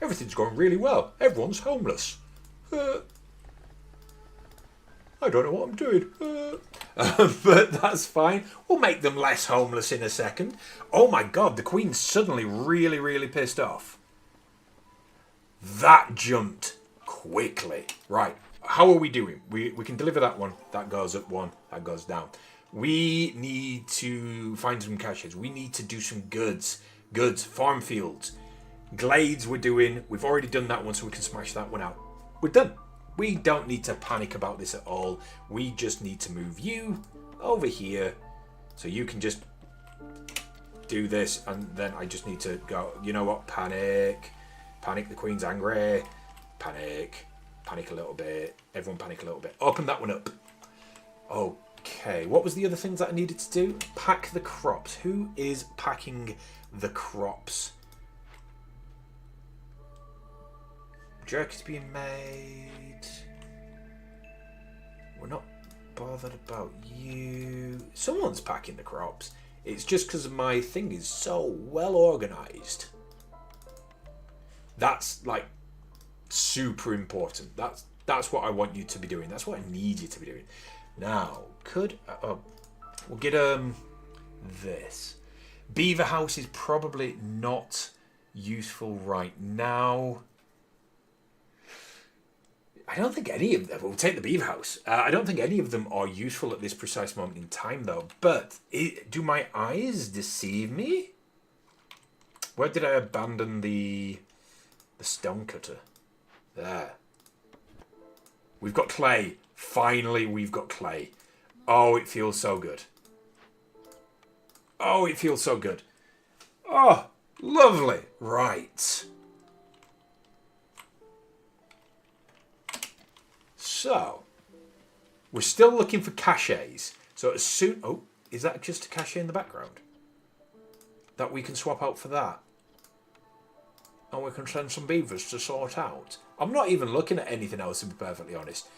S2: Everything's going really well. Everyone's homeless. I don't know what I'm doing. But that's fine. We'll make them less homeless in a second. Oh my god, the Queen's suddenly really, really pissed off. That jumped quickly. Right. How are we doing? We can deliver that one. That goes up one. That goes down. We need to find some caches. We need to do some goods. Goods. Farm fields. Glades we're doing. We've already done that one, so we can smash that one out. We're done. We don't need to panic about this at all. We just need to move you over here. So you can just do this. And then I just need to go, you know what? Panic. Panic. The Queen's angry. Panic. Panic a little bit. Everyone panic a little bit. Open that one up. Okay. What was the other things that I needed to do? Pack the crops. Who is packing the crops? Jerky's being made. We're not bothered about you. Someone's packing the crops. It's just because my thing is so well organised. That's like super important. That's what I want you to be doing. That's what I need you to be doing. Now, we'll get this. Beaver house is probably not useful right now. I don't think any of them. We'll take the beaver house. I don't think any of them are useful at this precise moment in time, though. But do my eyes deceive me? Where did I abandon the stonecutter? There. We've got clay. Finally, we've got clay. Oh, it feels so good. Oh, it feels so good. Oh, lovely. Right. So, we're still looking for caches. So as soon... Oh, is that just a cache in the background? That we can swap out for that? And we can send some beavers to sort out. I'm not even looking at anything else, to be perfectly honest.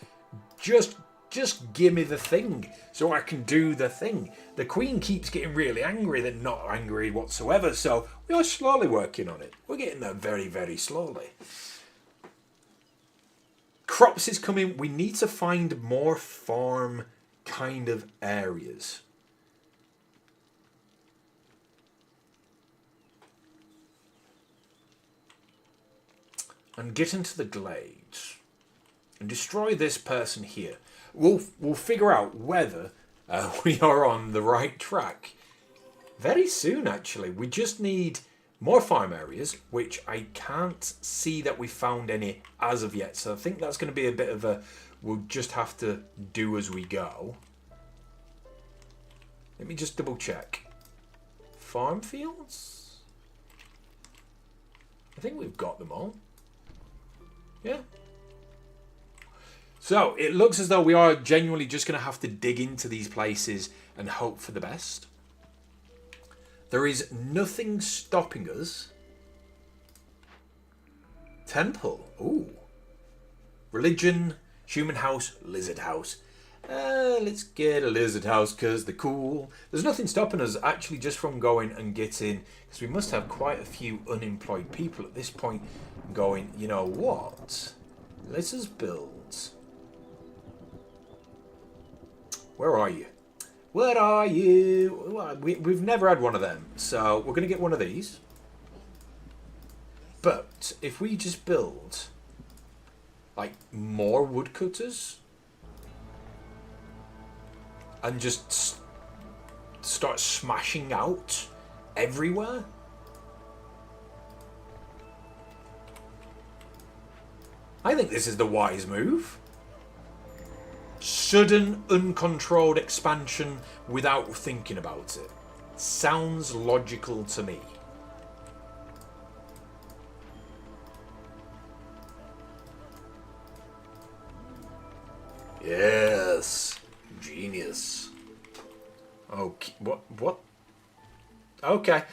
S2: Just Just give me the thing so I can do the thing. The Queen keeps getting really angry, then not angry whatsoever. So we are slowly working on it. We're getting there very, very slowly. Crops is coming. We need to find more farm kind of areas. And get into the glades. And destroy this person here. We'll figure out whether we are on the right track very soon, actually. We just need more farm areas, which I can't see that we found any as of yet. So I think that's going to be a bit of a... We'll just have to do as we go. Let me just double check. Farm fields? I think we've got them all. Yeah. So it looks as though we are genuinely just going to have to dig into these places and hope for the best. There is nothing stopping us. Temple. Ooh. Religion. Human house. Lizard house. Let's get a lizard house because they're cool. There's nothing stopping us actually just from going and getting... Because we must have quite a few unemployed people at this point going, you know what? Let us build... Where are you? Where are you? Well, we've never had one of them. So we're going to get one of these. But if we just build like more woodcutters and just start smashing out everywhere. I think this is the wise move. Sudden, uncontrolled expansion without thinking about it. Sounds logical to me. Yes. Genius. Okay. What? Okay.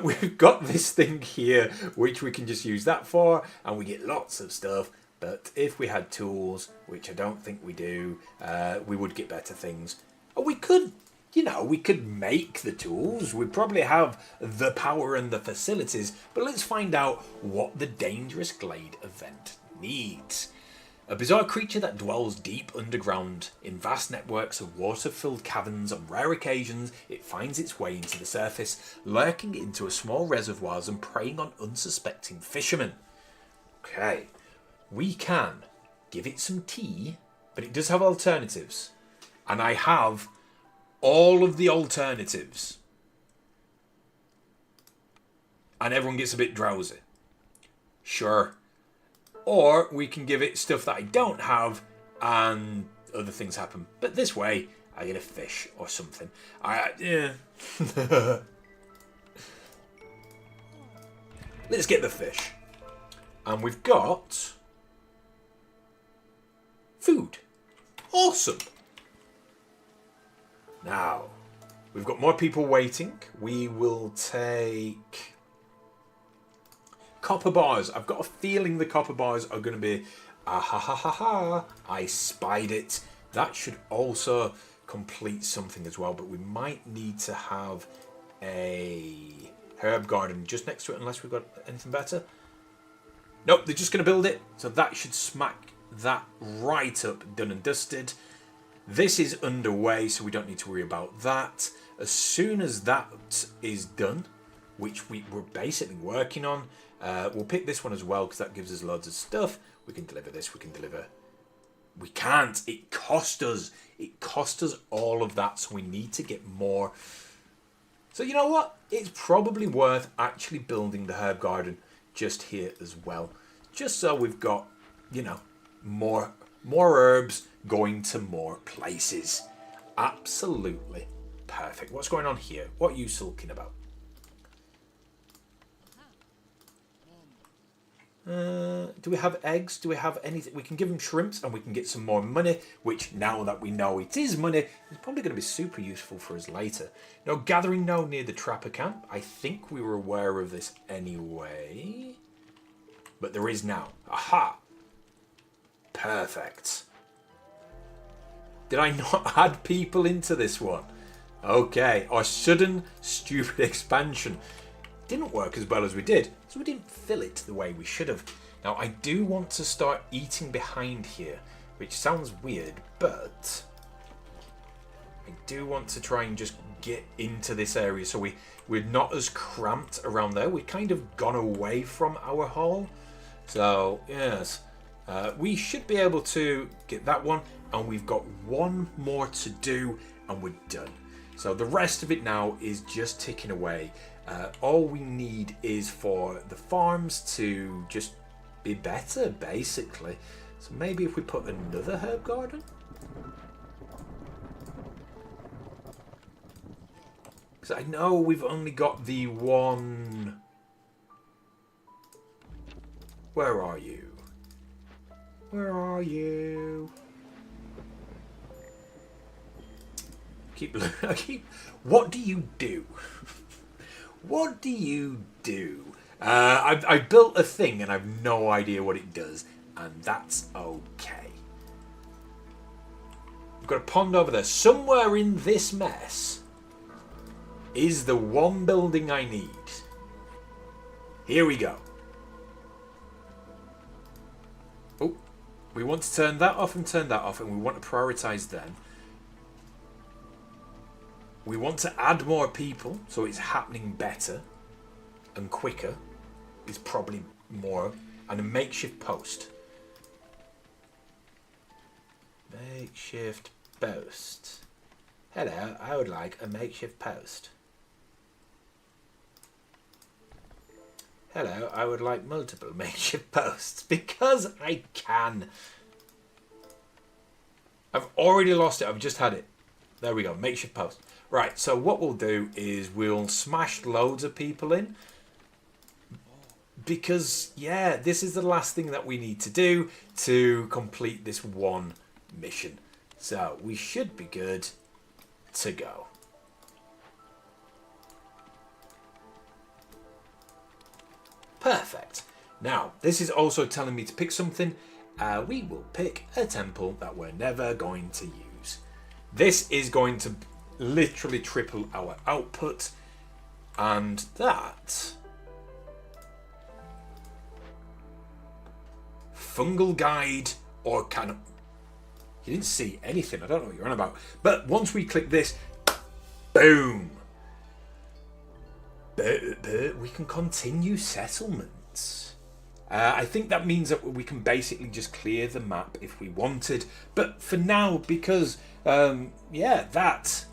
S2: We've got this thing here, which we can just use that for, and we get lots of stuff. But if we had tools, which I don't think we do, we would get better things. Or we could, you know, we could make the tools. We probably have the power and the facilities. But let's find out what the Dangerous Glade event needs. A bizarre creature that dwells deep underground in vast networks of water-filled caverns. On rare occasions, it finds its way into the surface, lurking into a small reservoirs and preying on unsuspecting fishermen. Okay. We can give it some tea, but it does have alternatives. And I have all of the alternatives. And everyone gets a bit drowsy. Sure. Or we can give it stuff that I don't have and other things happen. But this way, I get a fish or something. Yeah. Let's get the fish. And we've got... food. Awesome. Now, we've got more people waiting. We will take copper bars. I've got a feeling the copper bars are going to be... Ah ha ha ha ha. I spied it. That should also complete something as well. But we might need to have a herb garden just next to it unless we've got anything better. Nope, they're just going to build it. So that should smack that right up, done and dusted. This is underway, so we don't need to worry about that. As soon as that is done, which we're basically working on, we'll pick this one as well because that gives us loads of stuff. We can deliver this, we can deliver... We can't. It cost us. It cost us all of that, so we need to get more. So you know what? It's probably worth actually building the herb garden just here as well. Just so we've got, you know, more herbs going to more places. Absolutely perfect. What's going on here? What are you sulking about? Do we have eggs? Do we have anything? We can give them shrimps and we can get some more money, which now that we know it is money, is probably going to be super useful for us later. Now, gathering now near the trapper camp. I think we were aware of this anyway. But there is now. Aha! Perfect. Did I not add people into this one? Okay, our sudden stupid expansion didn't work as well as we did, so we didn't fill it the way we should have. Now I do want to start eating behind here, which sounds weird, but I do want to try and just get into this area so we're not as cramped around there. We've kind of gone away from our hole. So yes, we should be able to get that one, and we've got one more to do and we're done. So the rest of it now is just ticking away. All we need is for the farms to just be better, basically. So maybe if we put another herb garden? Because I know we've only got the one... Where are you? Where are you? I keep... What do you do? What do you do? I built a thing and I've no idea what it does, and that's okay. We've got a pond over there. Somewhere in this mess is the one building I need. Here we go. Oh, we want to turn that off and turn that off, and we want to prioritize them. We want to add more people, so it's happening better and quicker. Is probably more. And a makeshift post. Makeshift post. Hello, I would like a makeshift post. Hello, I would like multiple makeshift posts because I can. I've already lost it. I've just had it. There we go. Makeshift post. Right, so what we'll do is we'll smash loads of people in. Because, yeah, this is the last thing that we need to do to complete this one mission. So, we should be good to go. Perfect. Now, this is also telling me to pick something. We will pick a temple that we're never going to use. This is going to literally triple our output. And that... Fungal guide or can... You didn't see anything. I don't know what you're on about. But once we click this, boom. We can continue settlements. I think that means that we can basically just clear the map if we wanted. But for now, because, yeah, that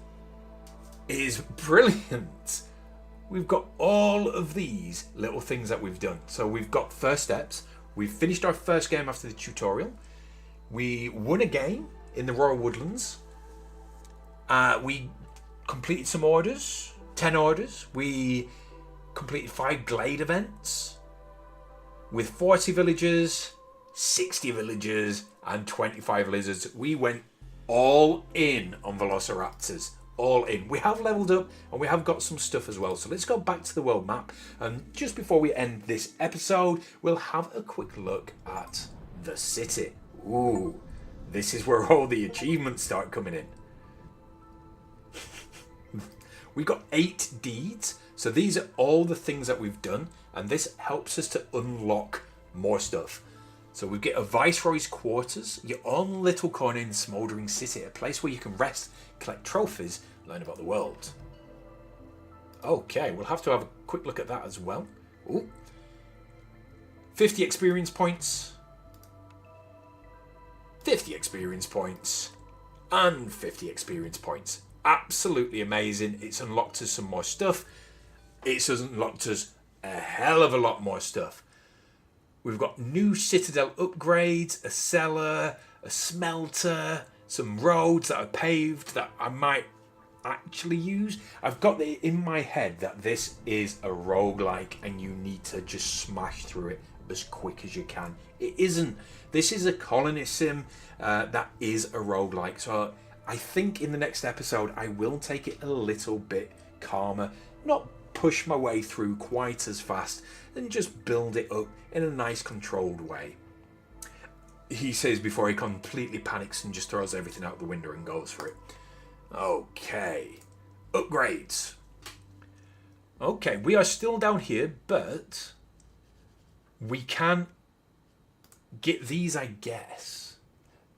S2: is brilliant. We've got all of these little things that we've done. So we've got first steps. We've finished our first game after the tutorial. We won a game in the Royal Woodlands. We completed some orders, 10 orders. We completed 5 Glade events with 40 villagers, 60 villagers, and 25 lizards. We went all in on Velociraptors. All in. We have leveled up and we have got some stuff as well. So let's go back to the world map. And just before we end this episode, we'll have a quick look at the city. Ooh, this is where all the achievements start coming in. We got 8 deeds. So these are all the things that we've done. And this helps us to unlock more stuff. So we get a Viceroy's quarters, your own little corner in Smouldering City, a place where you can rest, collect trophies, learn about the world. Okay, we'll have to have a quick look at that as well. Ooh. 50 experience points. 50 experience points. And 50 experience points. Absolutely amazing. It's unlocked us some more stuff. It's unlocked us a hell of a lot more stuff. We've got new citadel upgrades, a cellar, a smelter, some roads that are paved that I might actually use. I've got it in my head that this is a roguelike and you need to just smash through it as quick as you can. It isn't. This is a colony sim that is a roguelike. So I think in the next episode I will take it a little bit calmer. Not push my way through quite as fast and just build it up in a nice controlled way. he says before he completely panics and just throws everything out the window and goes for it. Okay. Upgrades. Okay, we are still down here, but we can get these, I guess.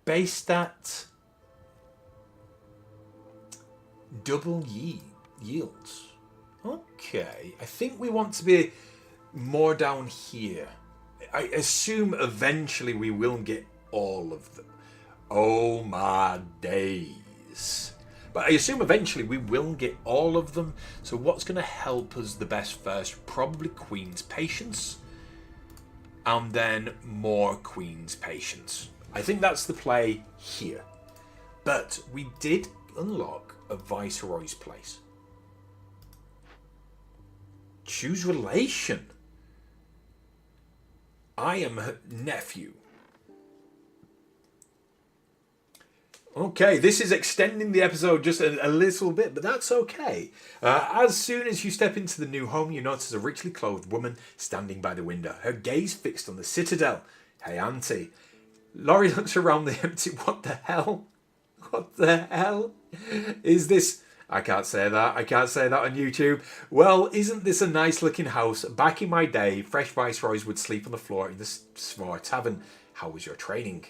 S2: Base stat. Double yields. Okay, I think we want to be more down here. I assume eventually we will get all of them. Oh my days. But I assume eventually we will get all of them. So what's going to help us the best first? Probably Queen's Patience. And then more Queen's Patience. I think that's the play here. But we did unlock a Viceroy's place. Choose relation. I am her nephew. Okay, this is extending the episode just a little bit, but that's okay. As soon as you step into the new home, you notice a richly clothed woman standing by the window, her gaze fixed on the citadel. Hey, Auntie. Laurie looks around the empty... What the hell? What the hell is this? I can't say that. I can't say that on YouTube. Well, isn't this a nice looking house? Back in my day, fresh viceroys would sleep on the floor in the small tavern. How was your training?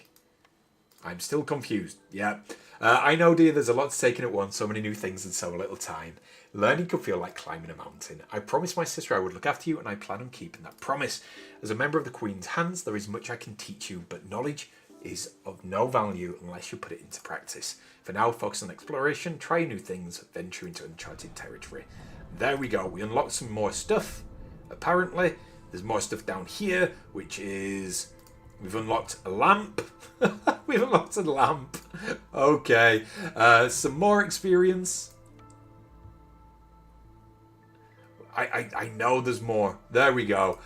S2: I'm still confused. Yeah. I know, dear, there's a lot to take in at once, so many new things in so little time. Learning could feel like climbing a mountain. I promised my sister I would look after you, and I plan on keeping that promise. As a member of the Queen's Hands, there is much I can teach you, but knowledge is of no value unless you put it into practice. For now, focus on exploration, try new things, venture into uncharted territory. There we go. We unlocked some more stuff. Apparently, there's more stuff down here, which is... We've unlocked a lamp. We've unlocked a lamp. Okay. Some more experience. I know there's more. There we go.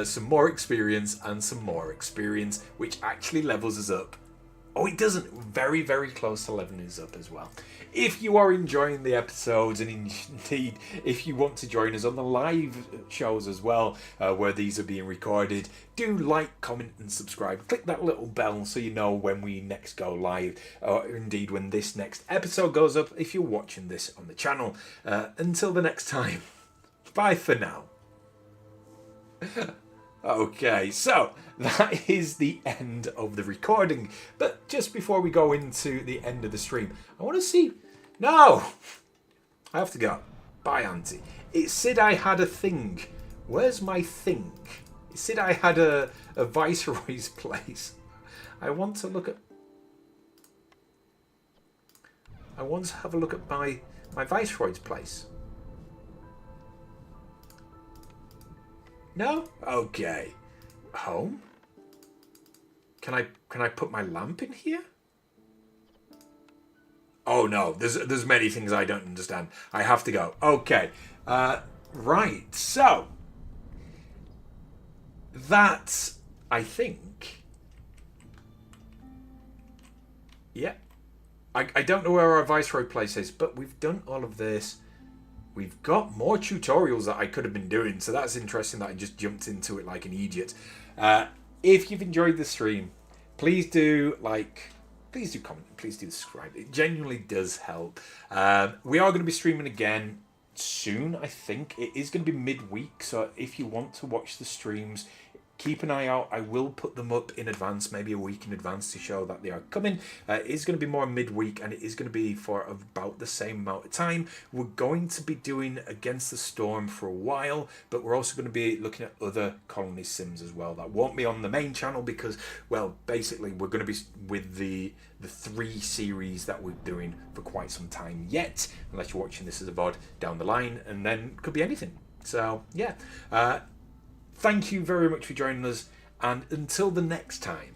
S2: Some more experience and some more experience, which actually levels us up. Oh, it doesn't. Very, very close to leveling us up as well. If you are enjoying the episodes, and indeed, if you want to join us on the live shows as well, where these are being recorded, do like, comment, and subscribe. Click that little bell so you know when we next go live, or indeed when this next episode goes up, if you're watching this on the channel. Until the next time, bye for now. Okay, so that is the end of the recording. But just before we go into the end of the stream, I want to see... No! I have to go. Bye, Auntie. It said I had a thing. Where's my thing? It said I had a Viceroy's place. I want to look at... I want to have a look at my Viceroy's place. No? Okay. Home? Can I put my lamp in here? Oh no, there's many things I don't understand. I have to go. Okay. Right. So that, I think. Yeah. I don't know where our Viceroy place is, but we've done all of this. We've got more tutorials that I could have been doing, so that's interesting that I just jumped into it like an idiot. If you've enjoyed the stream, please do like, please do comment, please do subscribe. It genuinely does help. We are going to be streaming again soon, I think. It is going to be midweek, so if you want to watch the streams, keep an eye out. I will put them up in advance, maybe a week in advance, to show that they are coming. It is going to be more midweek, and it is going to be for about the same amount of time. We're going to be doing Against the Storm for a while, but we're also going to be looking at other colony sims as well. That won't be on the main channel because, well, basically we're going to be with the 3 series that we're doing for quite some time yet, unless you're watching this as a VOD down the line, and then could be anything. So, yeah. Thank you very much for joining us, and until the next time.